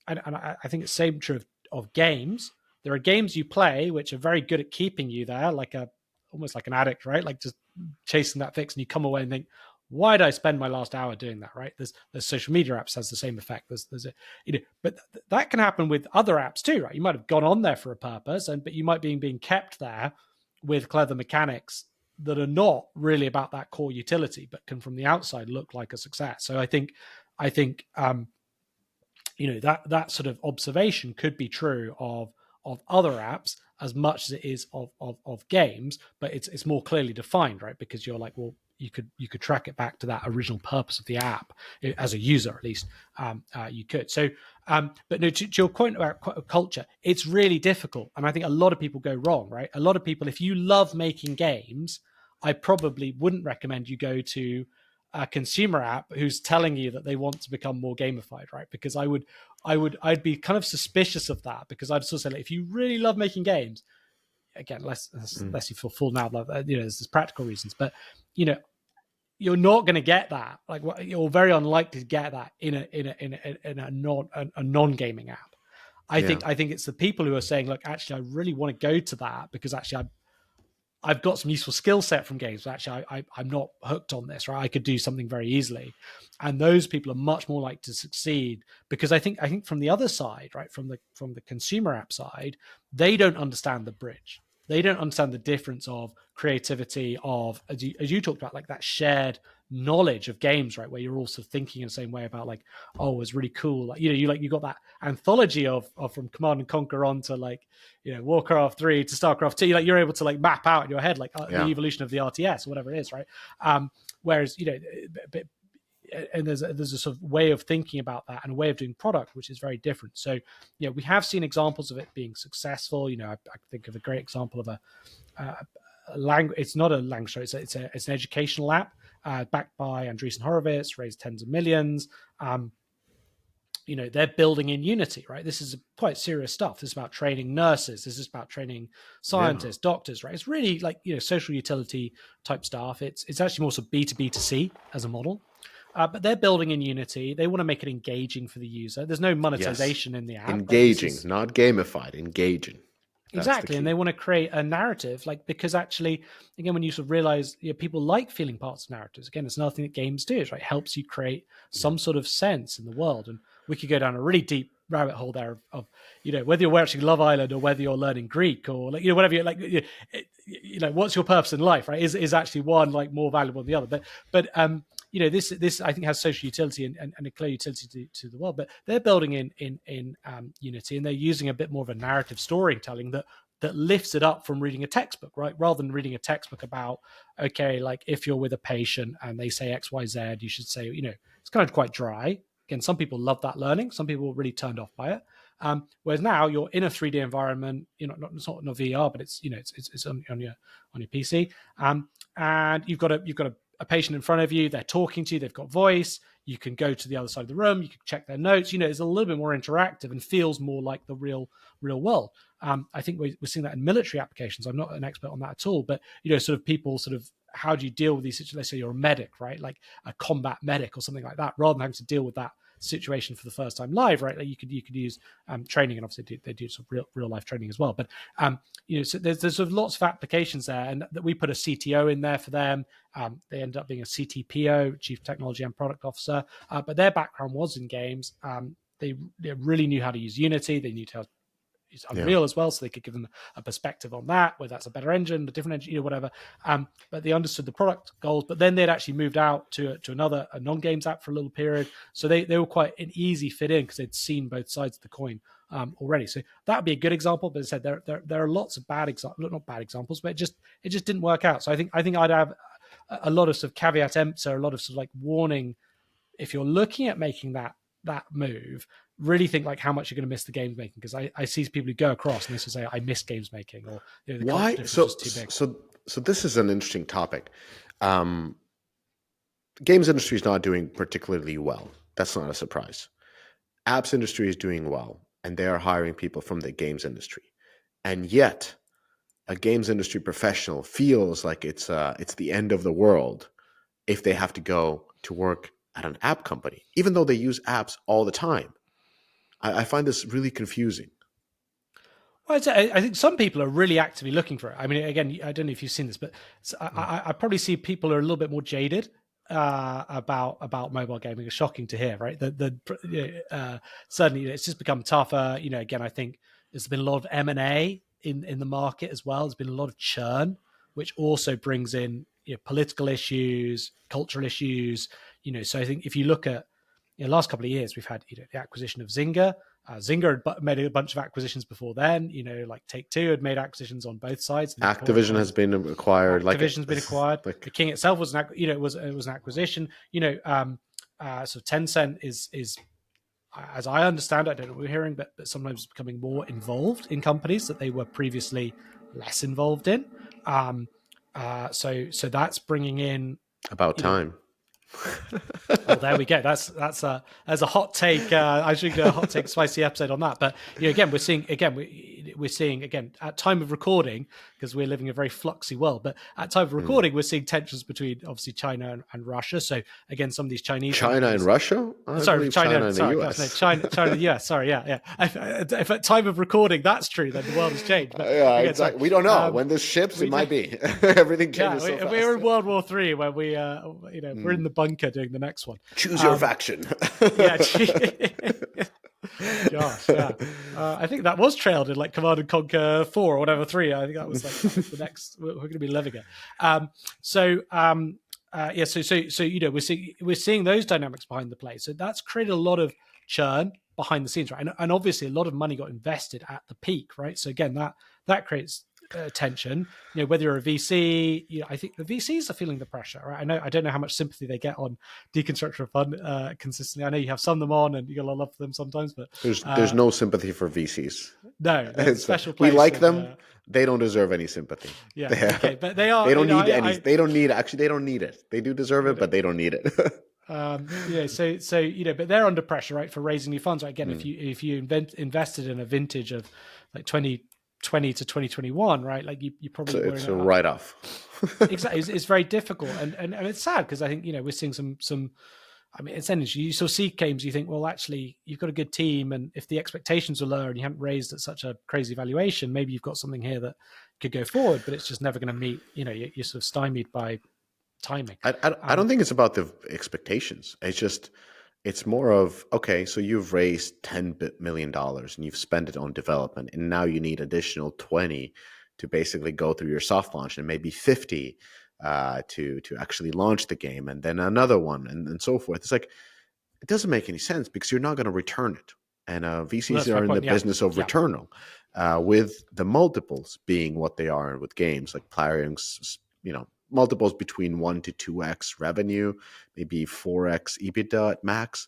and I think it's same true of games. There are games you play which are very good at keeping you there, like almost like an addict, right? Like just chasing that fix, and you come away and think, why did I spend my last hour doing that, right? There's social media apps has the same effect. But that can happen with other apps too, right? You might have gone on there for a purpose, but you might be being kept there with clever mechanics that are not really about that core utility, but can from the outside look like a success. So I think that sort of observation could be true of other apps as much as it is of games, but it's more clearly defined, right? Because you're like, well, you could track it back to that original purpose of the app as a user, at least you could. So, but no, to your point about culture, it's really difficult, and I think a lot of people go wrong, right? A lot of people, if you love making games, I probably wouldn't recommend you go to a consumer app who's telling you that they want to become more gamified, right? Because I'd be kind of suspicious of that, because I'd sort of say, like, if you really love making games, again, less you feel full now, there's practical reasons, but you're not going to get that. Like, you're very unlikely to get that in a non-gaming app. I think it's the people who are saying, look, actually, I really want to go to that because actually I've got some useful skill set from games, but actually I'm not hooked on this, right? I could do something very easily. And those people are much more likely to succeed, because I think from the other side, right, from the consumer app side, they don't understand the bridge. They don't understand the difference of creativity, of, as you talked about, like that shared knowledge of games, right? Where you're also thinking in the same way about, like, oh, it's really cool. Like, you got that anthology of from Command and Conquer on to, like, Warcraft 3 to StarCraft 2. Like, you're able to like map out in your head, like the evolution of the RTS or whatever it is, right? Whereas, and there's a sort of way of thinking about that and a way of doing product which is very different. So we have seen examples of it being successful. I think of a great example of a language. It's not a language, it's an educational app backed by Andreessen Horowitz, raised tens of millions. They're building in Unity, right? This is quite serious stuff. This is about training nurses. This is about training scientists, doctors, right? It's really like, social utility type stuff. It's actually more sort of B2B2C as a model. But they're building in Unity. They want to make it engaging for the user. There's no monetization in the app. Engaging, not gamified, engaging. That's exactly. And they want to create a narrative, like, because actually, again, when you sort of realize people like feeling parts of narratives, again, it's another thing that games do, is, right, helps you create some sort of sense in the world. And we could go down a really deep rabbit hole there of whether you're watching Love Island or whether you're learning Greek or, like, whatever you're like, what's your purpose in life, right? Is actually one like more valuable than the other. But this I think has social utility and a clear utility to the world. But they're building in Unity, and they're using a bit more of a narrative storytelling that lifts it up from reading a textbook, right? Rather than reading a textbook about, okay, like if you're with a patient and they say X, Y, Z, you should say, it's kind of quite dry. Again, some people love that learning. Some people are really turned off by it. Whereas now you're in a 3D environment, it's not in a VR, but it's on your PC, and you've got a patient in front of you. They're talking to you. They've got voice. You can go to the other side of the room. You can check their notes. It's a little bit more interactive and feels more like the real world. I think we're seeing that in military applications. I'm not an expert on that at all, but sort of people sort of, how do you deal with these situations? Let's say you're a medic, right? Like a combat medic or something like that, rather than having to deal with that situation for the first time live, right? Like you could use training, and obviously they do some real life training as well. But so there's sort of lots of applications there, and that we put a CTO in there for them. They ended up being a CTPO, Chief Technology and Product Officer, but their background was in games. They really knew how to use Unity. They knew how to use Unreal as well, so they could give them a perspective on that, whether that's a better engine, a different engine, whatever. But they understood the product goals. But then they'd actually moved out to a non-games app for a little period, so they were quite an easy fit in because they'd seen both sides of the coin already. So that would be a good example. But as I said, there are lots of bad examples, not bad examples, but it just didn't work out. So I think I'd have a lot of sort of caveat emptor, a lot of sort of like warning. If you're looking at making that move, really think like how much you're going to miss the games making, because I see people who go across and they say I miss games making, or the why so too big. So this is an interesting topic. Games industry is not doing particularly well. That's not a surprise. Apps industry is doing well, and they are hiring people from the games industry, and yet a games industry professional feels like it's the end of the world if they have to go to work at an app company, even though they use apps all the time. I find this really confusing. Well, I think some people are really actively looking for it. I mean, again, I don't know if you've seen this, but I probably see people are a little bit more jaded about mobile gaming. It's shocking to hear, right? Certainly, it's just become tougher. Again, I think there's been a lot of M&A in the market as well. There's been a lot of churn, which also brings in political issues, cultural issues. So I think if you look at the last couple of years, we've had the acquisition of Zynga. Zynga had made a bunch of acquisitions before then. Like Take-Two had made acquisitions on both sides. Activision has been acquired. Activision's been acquired. The King itself was it was an acquisition. So Tencent is as I understand, I don't know what we're hearing, but sometimes becoming more involved in companies that they were previously less involved in. So that's bringing in about time. Well, there we go. That's a hot take. I should do a hot take spicy episode on that. But again, we're seeing at time of recording, because we're living in a very fluxy world. But at time of recording, we're seeing tensions between obviously China and Russia. So again, some of these Chinese China and Russia. China and the US. China and the US. Sorry, yeah. If at time of recording that's true, then the world has changed. But, exactly. We don't know when this ships. It might be everything changes. So fast. We're in World War III, where we we're in the bunker doing the next one. Choose your faction. Gosh, yeah. I think that was trailed in like Command and Conquer 4 or whatever 3. I think that was the next. We're going to be living it. We're seeing those dynamics behind the play. So that's created a lot of churn behind the scenes, right? And obviously a lot of money got invested at the peak, right? So again, that creates tension. Whether you're a VC, I think the VCs are feeling the pressure, right? I don't know how much sympathy they get on deconstruction fund consistently. I know you have some of them on, and you get a lot of love for them sometimes, but there's no sympathy for VCs. No, special place. We like them. They don't deserve any sympathy. Yeah, okay, but they are. They don't need any. They don't need. Actually, they don't need it. They do deserve it, but they don't need it. But they're under pressure, right, for raising new funds. Right? Again, if you invested in a vintage of like 2020 to 2021, right? Like you probably it's a write-off. Exactly, it's very difficult, and it's sad because I think we're seeing some. I mean, it's energy. You still see games. You think, well, actually, you've got a good team, and if the expectations are lower and you haven't raised at such a crazy valuation, maybe you've got something here that could go forward. But it's just never going to meet. You're sort of stymied by timing. I don't think it's about the expectations. It's more of, okay, so you've raised $10 million and you've spent it on development, and now you need additional 20 to basically go through your soft launch, and maybe 50 to actually launch the game, and then another one, and so forth. It's like, it doesn't make any sense because you're not going to return it. And VCs are in the business of return, with the multiples being what they are with games, like Plarium's, multiples between 1 to 2x revenue, maybe 4x EBITDA at max.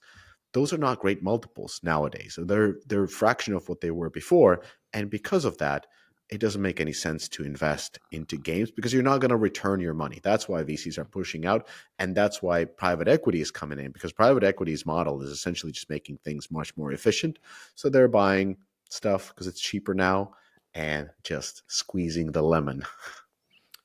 Those are not great multiples nowadays. So they're a fraction of what they were before. And because of that, it doesn't make any sense to invest into games because you're not going to return your money. That's why VCs are pushing out. And that's why private equity is coming in, because private equity's model is essentially just making things much more efficient. So they're buying stuff because it's cheaper now and just squeezing the lemon.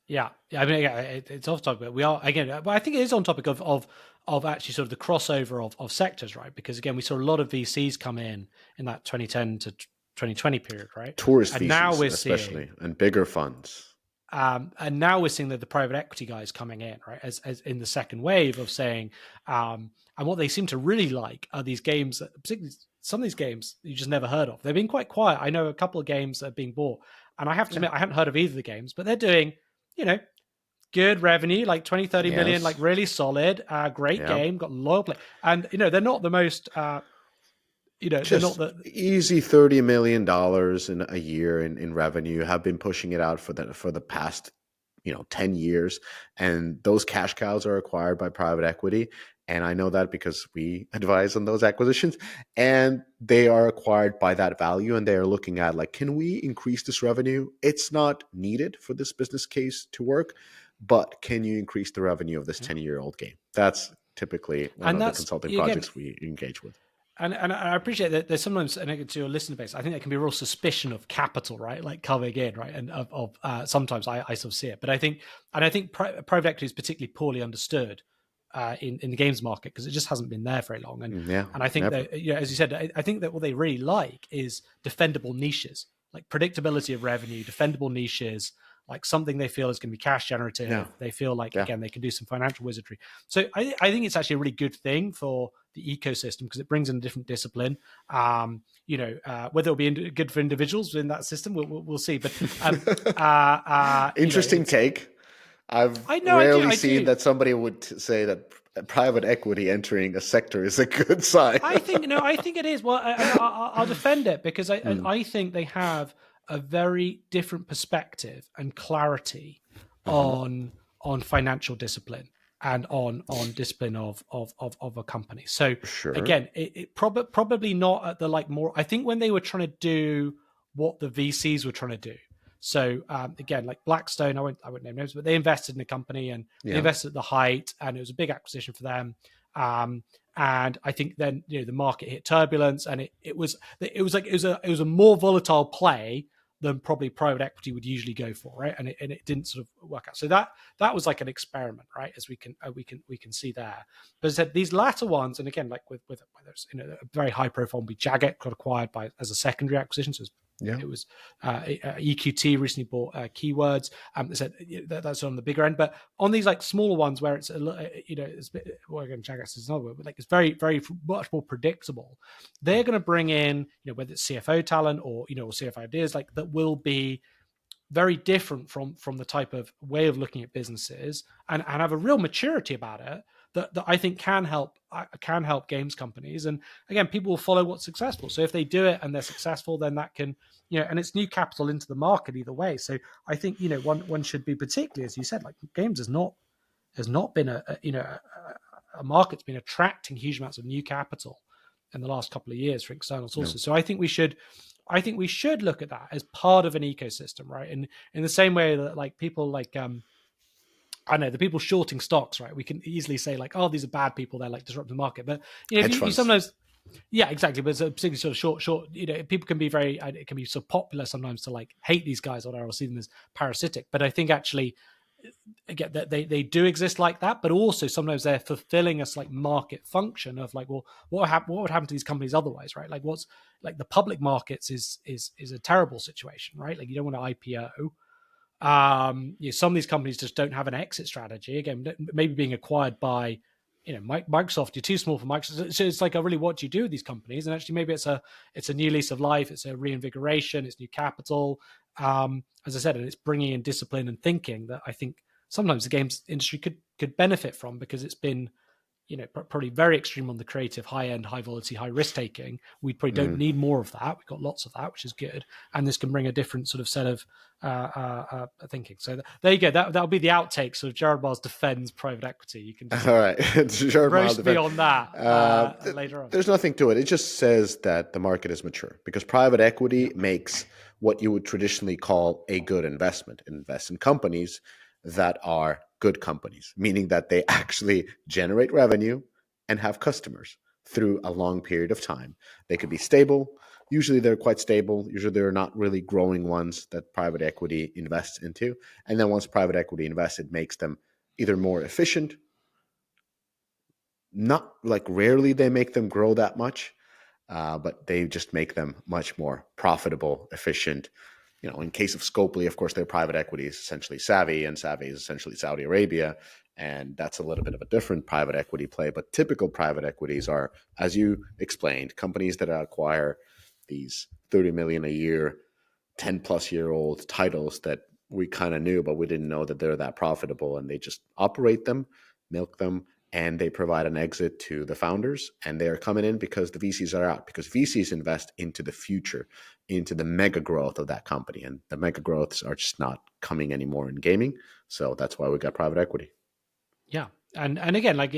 Yeah, I mean, it's off topic, but we are again. But I think it is on topic of of actually sort of the crossover of sectors, right? Because again, we saw a lot of VCs come in that 2010 to 2020 period, right? Tourist And now VCs we're especially, seeing, and bigger funds. and now we're seeing that the private equity guys coming in, right, as in the second wave of saying, and what they seem to really like are these games, particularly some of these games you just never heard of. They've been quite quiet. I know a couple of games that are being bought, and I have to admit, I hadn't heard of either of the games, but they're doing, good revenue, like 20, 30 million, like Yes. really solid, great Yeah. game, got loyal play. And, they're not the most, they're not Just the, easy $30 million in a year in revenue, have been pushing it out for the past 10 years, and those cash cows are acquired by private equity. And I know that because we advise on those acquisitions, and they are acquired by that value, and they are looking at like, can we increase this revenue? It's not needed for this business case to work, but can you increase the revenue of this 10-year-old game? That's typically one and of the that's, consulting again, projects we engage with. and I appreciate that there's sometimes, and to your listener base, I think there can be a real suspicion of capital, right? Like coming in, right? And of sometimes I sort of see it, but I think private equity is particularly poorly understood in the games market because it just hasn't been there very long. And I think never. that, as you said, I think that what they really like is defendable niches, like predictability of revenue, defendable niches, like something they feel is going to be cash generative. Yeah. They feel like, again, they can do some financial wizardry. So I think it's actually a really good thing for the ecosystem because it brings in a different discipline. Whether it'll be good for individuals within that system, we'll see. But interesting take. I've rarely seen that somebody would say that private equity entering a sector is a good sign. I think it is. Well, I'll defend it because I think they have a very different perspective and clarity on financial discipline and on discipline of a company. So again, it probably not at the more. I think when they were trying to do what the VCs were trying to do. So again, like Blackstone, I won't name names, but they invested in a company and they invested at the height, and it was a big acquisition for them. And I think then the market hit turbulence, and it was a more volatile play than probably private equity would usually go for, right? And it didn't sort of work out. So that was like an experiment, right? As we can see there. But as I said, these latter ones, and again, like with whether it's a very high profile, Jagged got acquired as a secondary acquisition. So it was EQT recently bought Keywords. That's on the bigger end, but on these like smaller ones where it's it's a bit, well, again, Jagex is another word, but like it's very, very much more predictable. They're going to bring in whether it's CFO talent or or CFO ideas like that will be very different from the type of way of looking at businesses and have a real maturity about it that I think can help games companies. And again, people will follow what's successful. So if they do it and they're successful, then that can, and it's new capital into the market either way. So I think, one should be particularly, as you said, like games has not been a market that's been attracting huge amounts of new capital in the last couple of years for external sources. No. So I think we should look at that as part of an ecosystem, right? And in the same way that like people like, I know the people shorting stocks, right? We can easily say like, oh, these are bad people. They're like disrupting the market. But you sometimes, yeah, exactly. But it's a particularly sort of short, people can be it can be so popular sometimes to like hate these guys or see them as parasitic. But I think actually, again, that they do exist like that, but also sometimes they're fulfilling us like market function of like, well, what would happen to these companies otherwise, right? Like what's like the public markets is a terrible situation, right? Like you don't want to IPO. Some of these companies just don't have an exit strategy. Again, maybe being acquired by, Microsoft. You're too small for Microsoft. So it's like, really, what do you do with these companies? And actually, maybe it's a new lease of life. It's a reinvigoration. It's new capital. As I said, and it's bringing in discipline and thinking that I think sometimes the games industry could benefit from because it's been, probably very extreme on the creative, high end, high volatility, high risk taking. We probably don't need more of that. We've got lots of that, which is good. And this can bring a different sort of set of thinking. So there you go. That'll be the outtakes of Gerard Miles defends private equity. You can just all right. Gerard Miles roast me on that later on. There's nothing to it. It just says that the market is mature because private equity makes what you would traditionally call a good investment. Invest in companies that are good companies, meaning that they actually generate revenue and have customers through a long period of time. They could be stable. Usually they're quite stable. Usually they're not really growing ones that private equity invests into. And then once private equity invests, it makes them either more efficient, not like rarely they make them grow that much, but they just make them much more profitable, efficient. In case of Scopely, of course, their private equity is essentially Savvy, and Savvy is essentially Saudi Arabia. And that's a little bit of a different private equity play. But typical private equities are, as you explained, companies that acquire these 30 million a year, 10-plus-year-old titles that we kind of knew, but we didn't know that they're that profitable. And they just operate them, milk them, and they provide an exit to the founders. And they are coming in because the VCs are out, because VCs invest into the future, into the mega growth of that company. And the mega growths are just not coming anymore in gaming. So that's why we got private equity. Yeah. And again, like,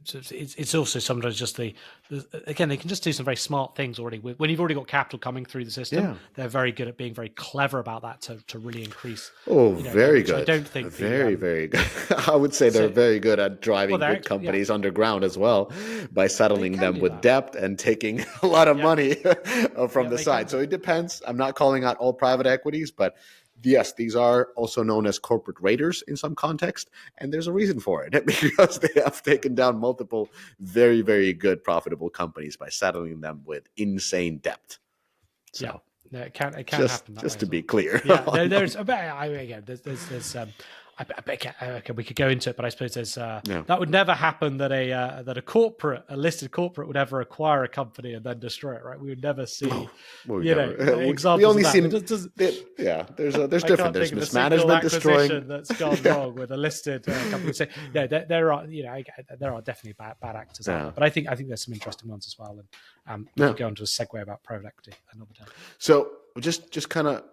it's also sometimes just again, they can just do some very smart things already. When you've already got capital coming through the system, they're very good at being very clever about that to really increase. Very good. I don't think very good. I would say they're very good at driving good companies underground as well, by settling them with debt and taking a lot of money from the side. So it depends. I'm not calling out all private equities, but yes, these are also known as corporate raiders in some context, and there's a reason for it, because they have taken down multiple very, very good profitable companies by settling them with insane debt. So, no, it can't happen. Just to be clear, there's we could go into it, but I suppose there's that would never happen that a listed corporate would ever acquire a company and then destroy it, right? We would never see examples. We only see there's different. There's mismanagement destroying that's gone wrong with a listed company. So there are definitely bad actors out there, but I think there's some interesting ones as well. And we'll go on to a segue about private equity another time. So just kind of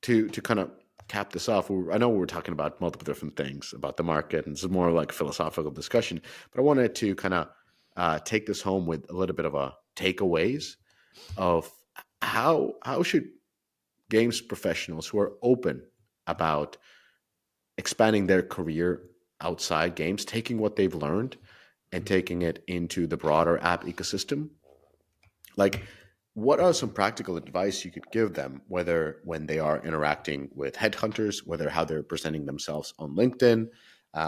to kind of cap this off, I know we're talking about multiple different things about the market, and this is more like a philosophical discussion, but I wanted to kind of take this home with a little bit of a takeaways of how should games professionals who are open about expanding their career outside games, taking what they've learned and taking it into the broader app ecosystem. Like, what are some practical advice you could give them, whether when they are interacting with headhunters, whether how they're presenting themselves on LinkedIn,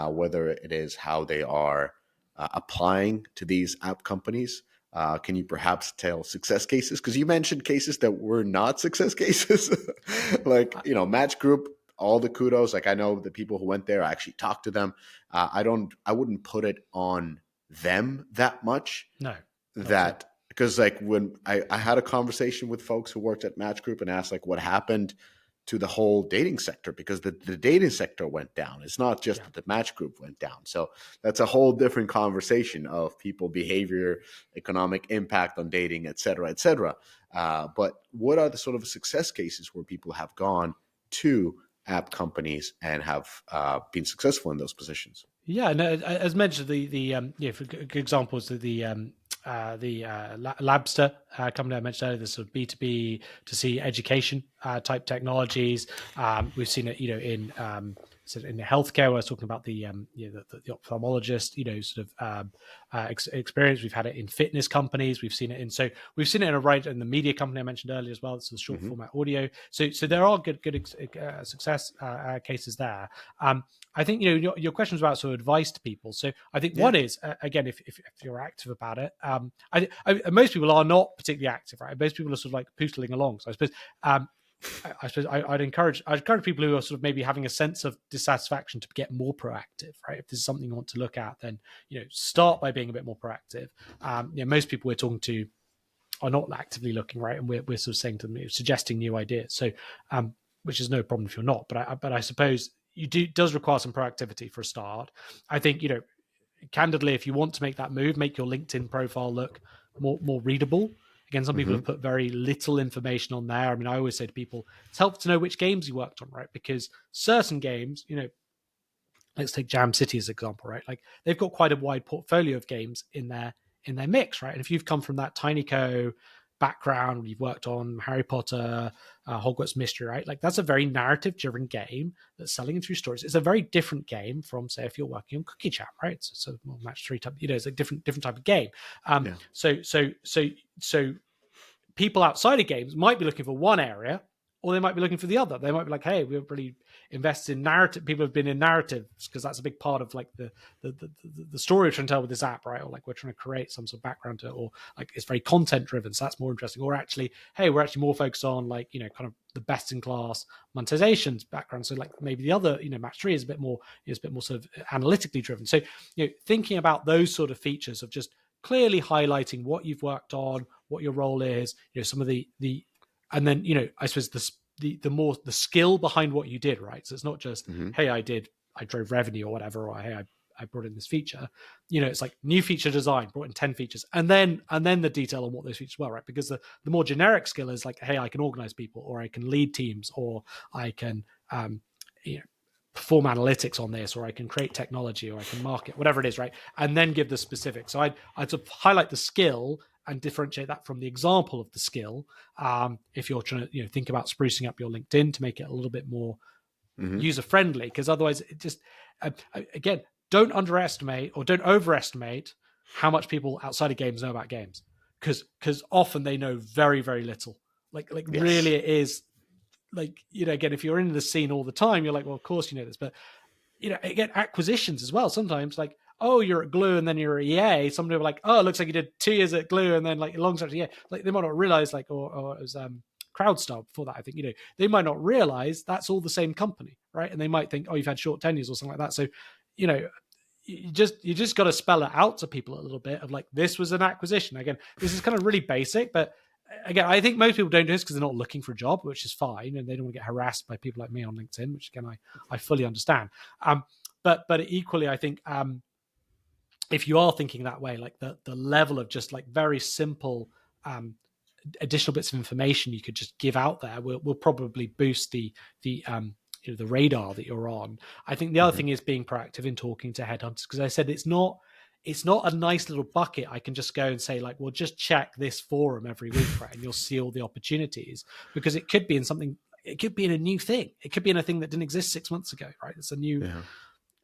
whether it is how they are applying to these app companies? Can you perhaps tell success cases? Because you mentioned cases that were not success cases, like, Match Group, all the kudos. Like, I know the people who went there, I actually talked to them. I wouldn't put it on them that much. No. Because like when I had a conversation with folks who worked at Match Group and asked like what happened to the whole dating sector, because the dating sector went down. It's not just that the Match Group went down. So that's a whole different conversation of people behavior, economic impact on dating, et cetera, et cetera. But what are the sort of success cases where people have gone to app companies and have been successful in those positions? Yeah, no, as mentioned, for good examples of the Labster company I mentioned earlier, the sort of B2B to C education type technologies. We've seen it, in in the healthcare, where I was talking about the ophthalmologist, experience. We've had it in fitness companies. We've seen it in the media company I mentioned earlier as well. So the short format audio. So there are good success cases there. I think your question was about sort of advice to people. So I think one is again, if you're active about it, most people are not particularly active, right? Most people are sort of like pootling along. So I suppose I'd encourage people who are sort of maybe having a sense of dissatisfaction to get more proactive, right? If this is something you want to look at, then start by being a bit more proactive. Most people we're talking to are not actively looking, right? And we're sort of saying to them, suggesting new ideas. So, which is no problem if you're not, but I suppose does require some proactivity for a start. I think candidly, if you want to make that move, make your LinkedIn profile look more readable. Again, some people have put very little information on there. I mean, I always say to people, it's helpful to know which games you worked on, right? Because certain games, let's take Jam City as an example, right? Like they've got quite a wide portfolio of games in their mix, right? And if you've come from that TinyCo background, you've worked on Harry Potter, Hogwarts Mystery, right? Like that's a very narrative-driven game that's selling through stories. It's a very different game from, say, if you're working on Cookie Jam, right? It's a more match 3 type, it's a different type of game. So people outside of games might be looking for one area, or they might be looking for the other. They might be like, hey, we've really invested in narrative. People have been in narratives because that's a big part of like the story we're trying to tell with this app, right? Or like we're trying to create some sort of background to it, or like it's very content driven, so that's more interesting. Or actually, hey, we're actually more focused on like, you know, kind of the best in class monetizations background. So like maybe the other, you know, match 3 is a bit more sort of analytically driven. So, you know, thinking about those sort of features of just clearly highlighting what you've worked on, what your role is, you know, some of the and then, you know, I suppose the more the skill behind what you did, right? So it's not just, hey, I drove revenue or whatever, or hey, I brought in this feature. You know, it's like new feature design, brought in 10 features, and then the detail on what those features were, right? Because the more generic skill is like, hey, I can organize people, or I can lead teams, or I can you know, perform analytics on this, or I can create technology, or I can market, whatever it is, right? And then give the specifics. So I'd sort of highlight the skill and differentiate that from the example of the skill. If you're trying to, you know, think about sprucing up your LinkedIn to make it a little bit more user friendly, because otherwise it just again, don't underestimate or don't overestimate how much people outside of games know about games, because often they know very, very little. Like yes. Really, it is like, you know, again, if you're in the scene all the time, you're like, well, of course you know this, but you know, again, acquisitions as well. Sometimes like, oh, you're at Glue and then you're at EA. Somebody will be like, oh, it looks like you did 2 years at Glue and then like alongside EA. Like they might not realize, like, or it was CrowdStar before that. I think, you know, they might not realize that's all the same company, right? And they might think, oh, you've had short tenures or something like that. So, you know, you just got to spell it out to people a little bit of like, this was an acquisition. Again, this is kind of really basic, but again, I think most people don't do this because they're not looking for a job, which is fine, and they don't want to get harassed by people like me on LinkedIn, which again I fully understand. But equally, I think if you are thinking that way, like the level of just like very simple additional bits of information you could just give out there will probably boost the you know, the radar that you're on. I think the other thing is being proactive in talking to headhunters, because I said it's not a nice little bucket. I can just go and say like, well, just check this forum every week, right? And you'll see all the opportunities, because it could be in something, it could be in a new thing. It could be in a thing that didn't exist 6 months ago, right? It's a new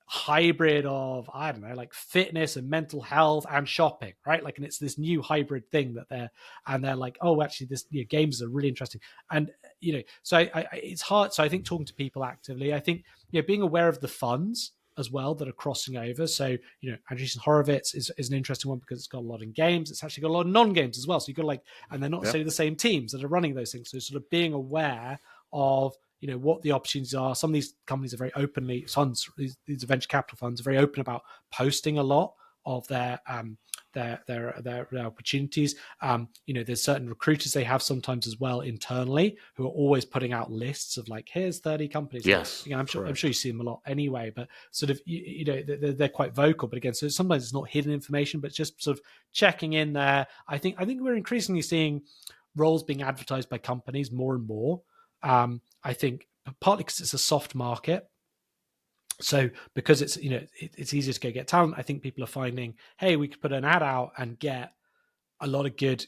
hybrid of, I don't know, like fitness and mental health and shopping, right? Like, and it's this new hybrid thing that they're like, oh, actually this, you know, games are really interesting. And, you know, so I it's hard. So I think talking to people actively, I think, you know, being aware of the funds as well that are crossing over. So, you know, Andreessen Horowitz is an interesting one because it's got a lot in games. It's actually got a lot of non-games as well. So you've got like, and they're not necessarily the same teams that are running those things. So sort of being aware of, you know, what the opportunities are. Some of these companies are very openly, funds, these venture capital funds are very open about posting a lot of their opportunities. You know, there's certain recruiters they have sometimes as well internally who are always putting out lists of like, here's 30 companies. Yes, you know, I'm sure you see them a lot anyway, but sort of, you know, they're quite vocal. But again, so sometimes it's not hidden information, but just sort of checking in there. I think we're increasingly seeing roles being advertised by companies more and more. I think partly because it's a soft market. So because it's, you know, it's easier to go get talent, I think people are finding, hey, we could put an ad out and get a lot of good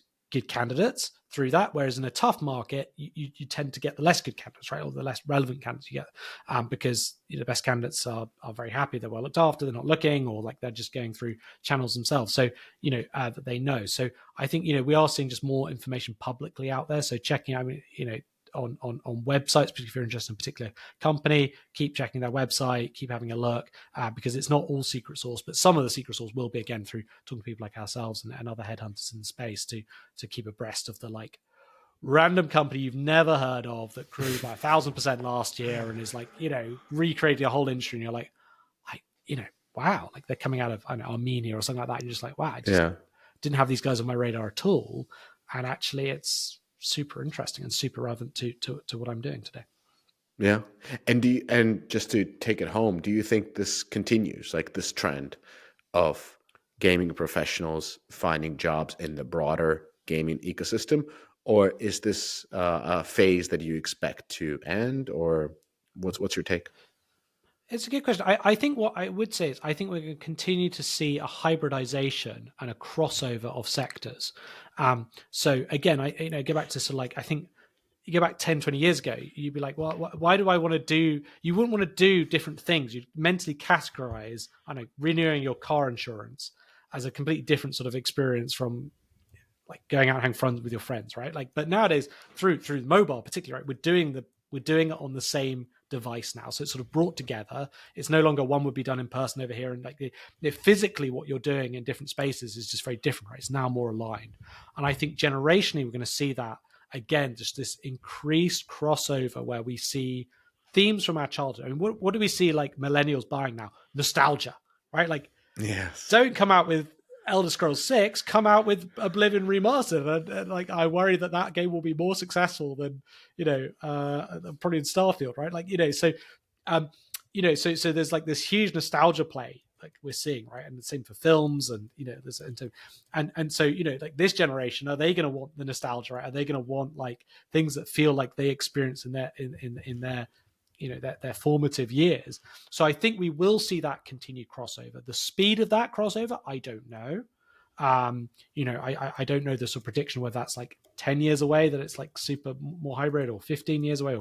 candidates through that. Whereas in a tough market, you tend to get the less good candidates, right? Or the less relevant candidates you get, because, you know, the best candidates are very happy, they're well looked after, they're not looking, or like they're just going through channels themselves. So, you know, that they know. So I think, you know, we are seeing just more information publicly out there. So checking, I mean, you know, on websites, particularly if you're interested in a particular company, keep checking their website, keep having a look, because it's not all secret source, but some of the secret source will be, again, through talking to people like ourselves and other headhunters in the space to keep abreast of the like random company you've never heard of that grew by 1,000% last year and is like, you know, recreating a whole industry, and you're like, you know, wow, like they're coming out of, I don't know, Armenia or something like that. And you're just like, wow, I just didn't have these guys on my radar at all. And actually it's super interesting and super relevant to what I'm doing today. Yeah. And just to take it home, do you think this continues, like this trend of gaming professionals finding jobs in the broader gaming ecosystem? Or is this a phase that you expect to end, or what's your take? It's a good question. I think what I would say is I think we're going to continue to see a hybridization and a crossover of sectors. So again, I go back to sort of like, I think you go back 10, 20 years ago, you'd be like, well, why do I want to do, you wouldn't want to do different things. You'd mentally categorize, I don't know, renewing your car insurance as a completely different sort of experience from like going out and having fun with your friends, right? Like, but nowadays through mobile particularly, right, we're doing it on the same device now, so it's sort of brought together. It's no longer one would be done in person over here, and like physically what you're doing in different spaces is just very different, right? It's now more aligned, and I think generationally we're going to see that again, just this increased crossover where we see themes from our childhood. I mean, what do we see like millennials buying now? Nostalgia, right? Like, Yes. don't come out with Elder Scrolls 6, come out with Oblivion Remastered. And like, I worry that game will be more successful than, probably in Starfield, right? Like, so there's like this huge nostalgia play like we're seeing, right? And the same for films, and so like this generation, are they going to want the nostalgia, right? Are they going to want like things that feel like they experience in their their formative years? So I think we will see that continued crossover. The speed of that crossover, I don't know. I don't know the sort of prediction whether that's like 10 years away, that it's like super more hybrid, or 15 years away,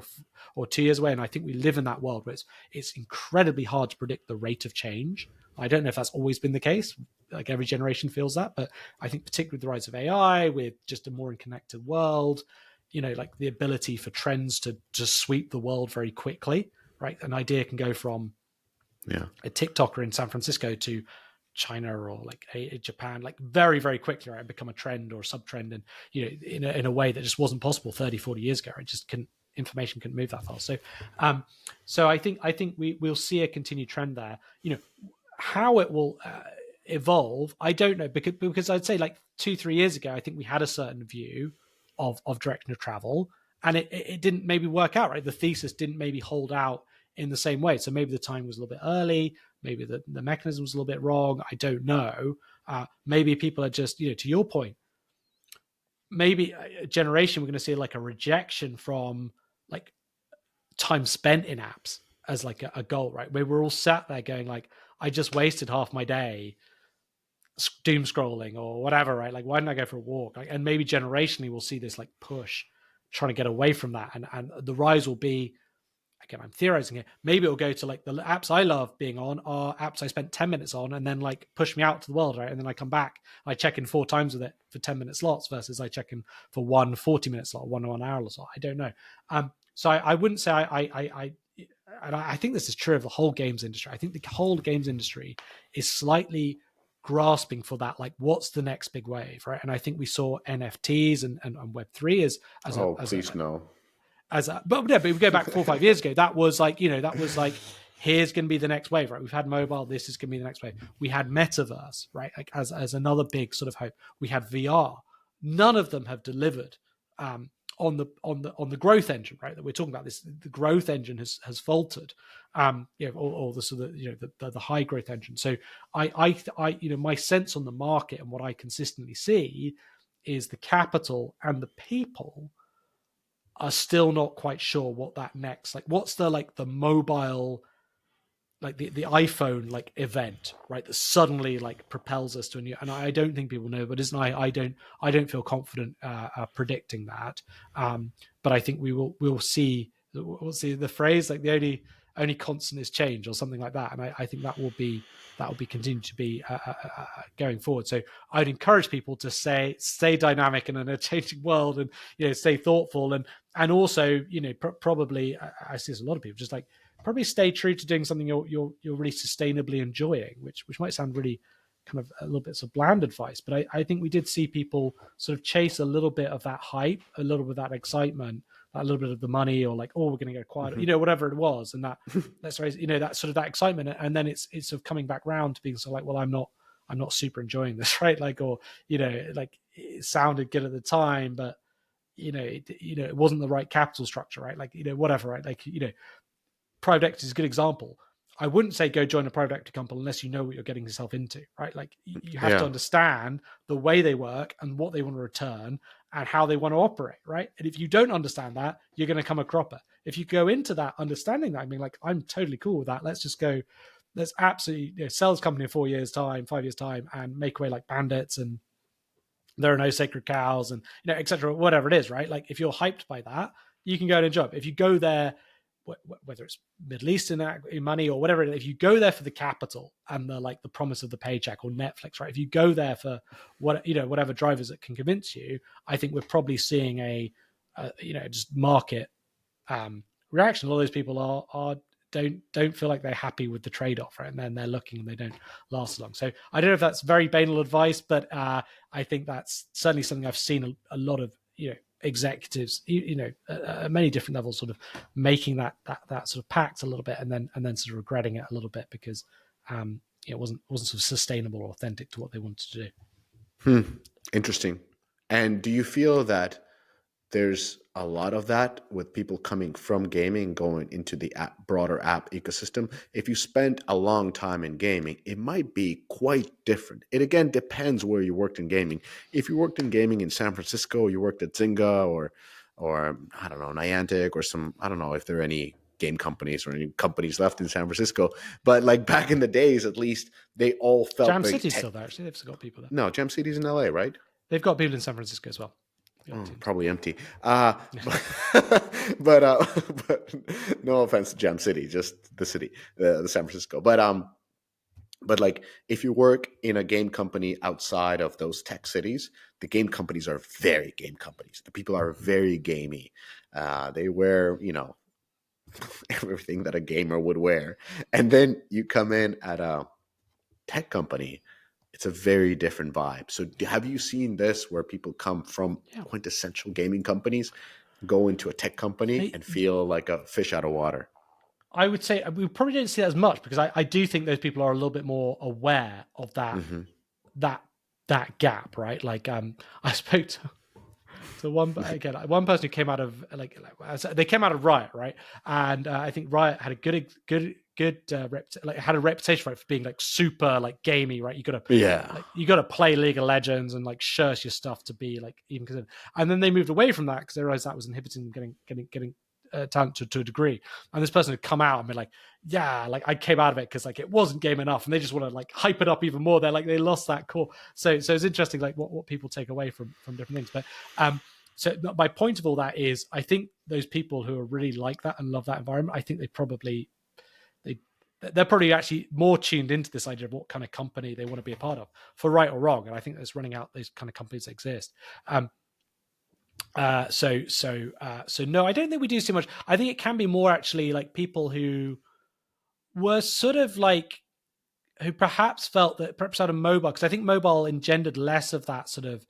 or 2 years away. And I think we live in that world where it's incredibly hard to predict the rate of change. I don't know if that's always been the case. Like every generation feels that, but I think particularly with the rise of AI, with just a more connected world, like the ability for trends to just sweep the world very quickly, right? An idea can go from a TikToker in San Francisco to China or like Japan, like very, very quickly, right? Become a trend or a sub-trend, and in a way that just wasn't possible 30, 40 years ago. It just information couldn't move that fast. So I think we'll see a continued trend there. How it will evolve, I don't know, because I'd say like 2-3 years ago, I think we had a certain view of direction of travel, and it didn't maybe work out, right? The thesis didn't maybe hold out in the same way. So maybe the time was a little bit early, maybe the mechanism was a little bit wrong. I don't know. Maybe people are just, to your point, maybe a generation we're going to see like a rejection from like time spent in apps as like a goal, right? Where we're all sat there going like, I just wasted half my day doom scrolling or whatever, right? Like, why didn't I go for a walk? Like, and maybe generationally we'll see this like push trying to get away from that, and the rise will be, again, I'm theorizing here, maybe it'll go to like the apps I love being on are apps I spent 10 minutes on and then like push me out to the world, right? And then I come back, I check in 4 times with it for 10-minute slots versus I check in for 1 40-minute slot, 1 hour slot. I don't know. So I wouldn't say I think this is true of the whole games industry. I think the whole games industry is slightly grasping for that, like, what's the next big wave, right? And I think we saw NFTs and Web3 but we go back 4 or 5 years ago. That was like, here's going to be the next wave, right? We've had mobile. This is going to be the next wave. We had metaverse, right? Like as another big sort of hope. We had VR. None of them have delivered on the growth engine, right? That we're talking about. The growth engine has faltered, or the sort of the high growth engine. So I my sense on the market and what I consistently see is the capital and the people are still not quite sure what that next, like, what's the mobile, like the iPhone like event, right? That suddenly like propels us to a new, and I don't think people know, but I don't feel confident predicting that. But I think we'll see the phrase like the only constant is change, or something like that. And I think that will be continued to be going forward. So I'd encourage people to stay dynamic in a changing world, and stay thoughtful, and also probably I see this a lot of people just like probably stay true to doing something you're really sustainably enjoying, which might sound really kind of a little bit of bland advice, but I think we did see people sort of chase a little bit of that hype, a little bit of that excitement, a little bit of the money, or like, oh, we're going to go quiet, whatever it was, and that's that sort of that excitement, and then it's sort of coming back round to being sort of like, well, I'm not super enjoying this, right? Like, or like it sounded good at the time, but it wasn't the right capital structure, right? Like whatever, right? Like private equity is a good example. I wouldn't say go join a private equity company unless you know what you're getting yourself into, right? Like you have to understand the way they work and what they want to return and how they want to operate, right? And if you don't understand that, you're going to come a cropper. If you go into that understanding that, I mean, like, I'm totally cool with that. Let's absolutely sell this company in 4 years' time, 5 years' time, and make away like bandits, and there are no sacred cows, and et cetera, whatever it is, right? Like if you're hyped by that, you can go and enjoy it. If you go there whether it's Middle Eastern money or whatever, if you go there for the capital and the promise of the paycheck, or Netflix, right? If you go there for whatever drivers that can convince you, I think we're probably seeing a just market reaction. A lot of those people don't feel like they're happy with the trade-off, right? And then they're looking and they don't last long. So I don't know if that's very banal advice, but I think that's certainly something I've seen a lot of executives, at many different levels, sort of making that sort of pact a little bit, and then sort of regretting it a little bit because it wasn't sort of sustainable or authentic to what they wanted to do. Interesting. And do you feel that there's a lot of that with people coming from gaming going into the broader app ecosystem? If you spent a long time in gaming, it might be quite different. It again depends where you worked in gaming. If you worked in gaming in San Francisco, you worked at Zynga or I don't know, Niantic or I don't know if there are any game companies or any companies left in San Francisco. But like back in the days, at least, they all felt Jam City's still there, actually. They've still got people there. No, Jam City's in LA, right? They've got people in San Francisco as well. Probably empty. But no offense to Jam City, just the city, the San Francisco. But like if you work in a game company outside of those tech cities, the game companies are very game companies. The people are very gamey. They wear, everything that a gamer would wear. And then you come in at a tech company, it's a very different vibe. So have you seen this where people come from quintessential gaming companies, go into a tech company and feel like a fish out of water? I would say we probably don't see that as much because I do think those people are a little bit more aware of that that gap, right? Like I spoke to one person who came out of they came out of Riot, right? And I think Riot had a good had a reputation for being like super like gamey, right? You got to play League of Legends and like shirts your stuff to be like even considered. And then they moved away from that because they realized that was inhibiting them getting talent to a degree. And this person had come out and been like, yeah, like I came out of it because like it wasn't game enough, and they just want to like hype it up even more. They're like they lost that core. So it's interesting like what people take away from different things. But so my point of all that is I think those people who are really like that and love that environment, I think they're probably actually more tuned into this idea of what kind of company they want to be a part of, for right or wrong. And I think that's running out those kind of companies that exist. So no, I don't think we do so much. I think it can be more actually like people who were sort of like, who perhaps felt that perhaps out of mobile, because I think mobile engendered less of that sort of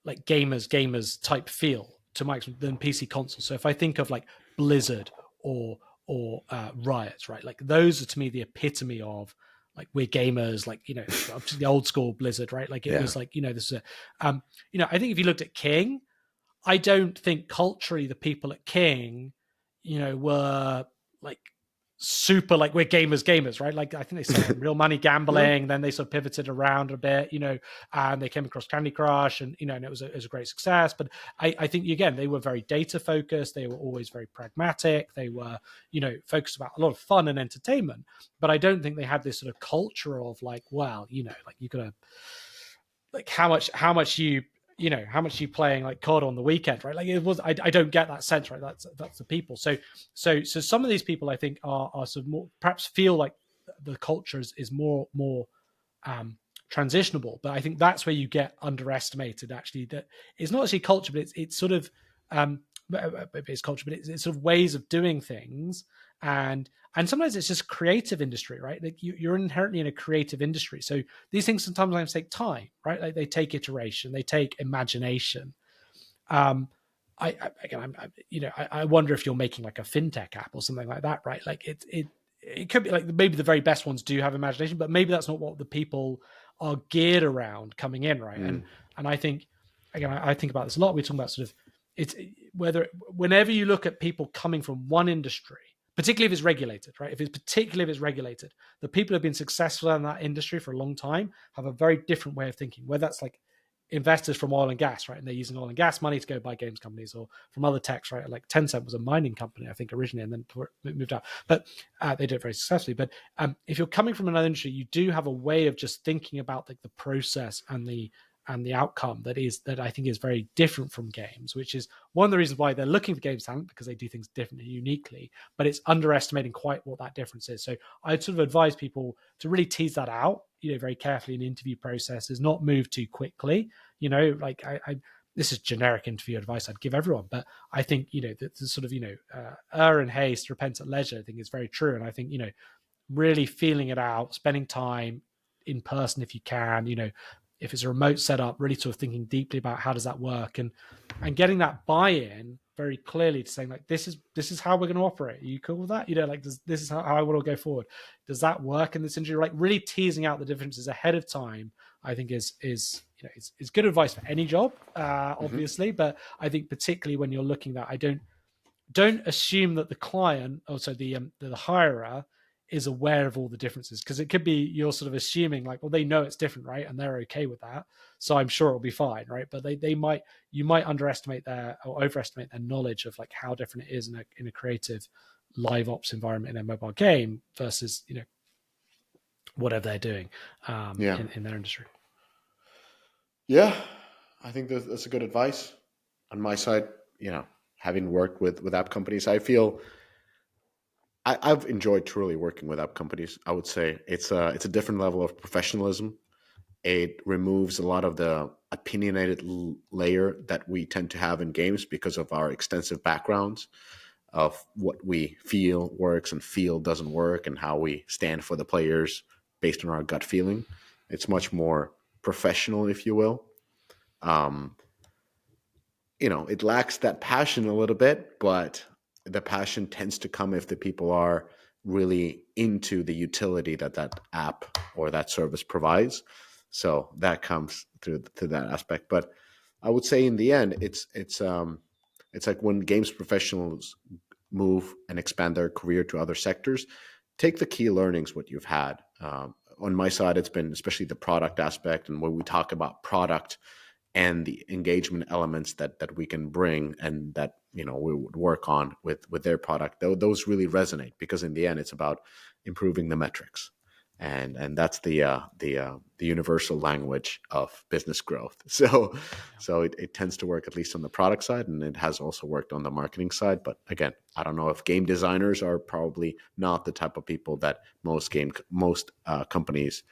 like gamers type feel to my experience than PC consoles. So if I think of like Blizzard or Riot, right? Like those are to me the epitome of like we're gamers, like, the old school Blizzard, right? Like it was like, this is I think if you looked at King, I don't think culturally the people at King, were like super like we're gamers, right? Like I think they started real money gambling, then they sort of pivoted around a bit, and they came across Candy Crush, and and it was a great success. But I think again they were very data focused. They were always very pragmatic. They were focused about a lot of fun and entertainment. But I don't think they had this sort of culture of like, well, like you gotta like how much you playing like COD on the weekend, right? Like it was, I don't get that sense, right? That's the people. So some of these people I think are sort of more, perhaps feel like the culture is more transitionable, but I think that's where you get underestimated actually, that it's not actually culture, but it's sort of it's culture, but it's sort of ways of doing things. And sometimes it's just creative industry, right? Like you're inherently in a creative industry. So these things sometimes take time, right? Like they take iteration, they take imagination. I wonder if you're making like a fintech app or something like that, right? Like it could be like maybe the very best ones do have imagination, but maybe that's not what the people are geared around coming in, right? And I think, again, I think about this a lot. We're talking about sort of whenever you look at people coming from one industry, particularly if it's regulated, right? If it's regulated, the people who have been successful in that industry for a long time have a very different way of thinking, whether that's like investors from oil and gas, right? And they're using oil and gas money to go buy games companies, or from other techs, right? Like Tencent was a mining company, I think, originally, and then moved out. But they did it very successfully. But if you're coming from another industry, you do have a way of just thinking about like the process and the and the outcome that I think is very different from games, which is one of the reasons why they're looking for games talent, because they do things differently, uniquely, but it's underestimating quite what that difference is. So I'd sort of advise people to really tease that out, very carefully in interview processes, not move too quickly. Like I this is generic interview advice I'd give everyone, but I think, the sort of, err in haste, repent at leisure, I think is very true. And I think, really feeling it out, spending time in person if you can, if it's a remote setup, really sort of thinking deeply about how does that work, and getting that buy-in very clearly to saying, like, this is how we're going to operate. Are you cool with that? Like, this is how I want to go forward. Does that work in this industry? Like, really teasing out the differences ahead of time, I think is good advice for any job, obviously, but I think particularly when you're looking at, I don't assume that the client, also the hirer, is aware of all the differences, because it could be you're sort of assuming like, well, they know it's different, right, and they're okay with that, so I'm sure it'll be fine, right? But you might underestimate or overestimate their knowledge of like how different it is in a creative live ops environment in a mobile game versus whatever they're doing in their industry. Yeah, I think that's a good advice. On my side, having worked with app companies, I feel I've enjoyed truly working with app companies. I would say it's a different level of professionalism. It removes a lot of the opinionated layer that we tend to have in games because of our extensive backgrounds of what we feel works and feel doesn't work, and how we stand for the players based on our gut feeling. It's much more professional, if you will. It lacks that passion a little bit, but the passion tends to come if the people are really into the utility that app or that service provides. So that comes through to that aspect. But I would say in the end, it's like when games professionals move and expand their career to other sectors, take the key learnings, what you've had. On my side, it's been especially the product aspect, and when we talk about product and the engagement elements that we can bring and that we would work on with their product, those really resonate, because in the end it's about improving the metrics, and that's the universal language of business growth. So it tends to work at least on the product side, and it has also worked on the marketing side. But again, I don't know if game designers are probably not the type of people that most companies,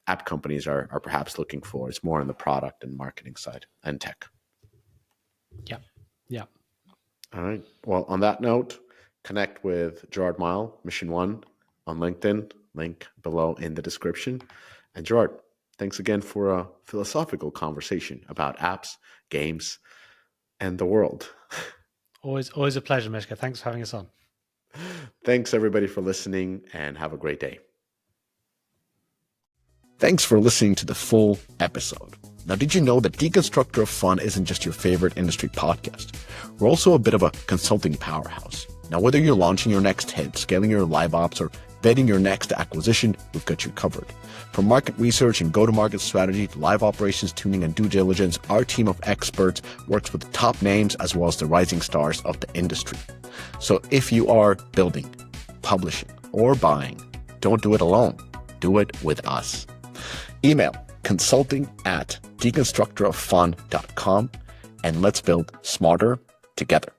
app companies are perhaps looking for. It's more on the product and marketing side and tech. Yeah. All right. Well, on that note, connect with Gerard Miles, Mission One, on LinkedIn. Link below in the description. And Gerard, thanks again for a philosophical conversation about apps, games, and the world. Always a pleasure, Mishka. Thanks for having us on. Thanks, everybody, for listening, and have a great day. Thanks for listening to the full episode. Now, did you know that Deconstructor of Fun isn't just your favorite industry podcast? We're also a bit of a consulting powerhouse. Now, whether you're launching your next hit, scaling your live ops, or vetting your next acquisition, we've got you covered. From market research and go-to-market strategy to live operations tuning and due diligence, our team of experts works with the top names as well as the rising stars of the industry. So if you are building, publishing, or buying, don't do it alone. Do it with us. Email consulting@deconstructoroffun.com, and let's build smarter together.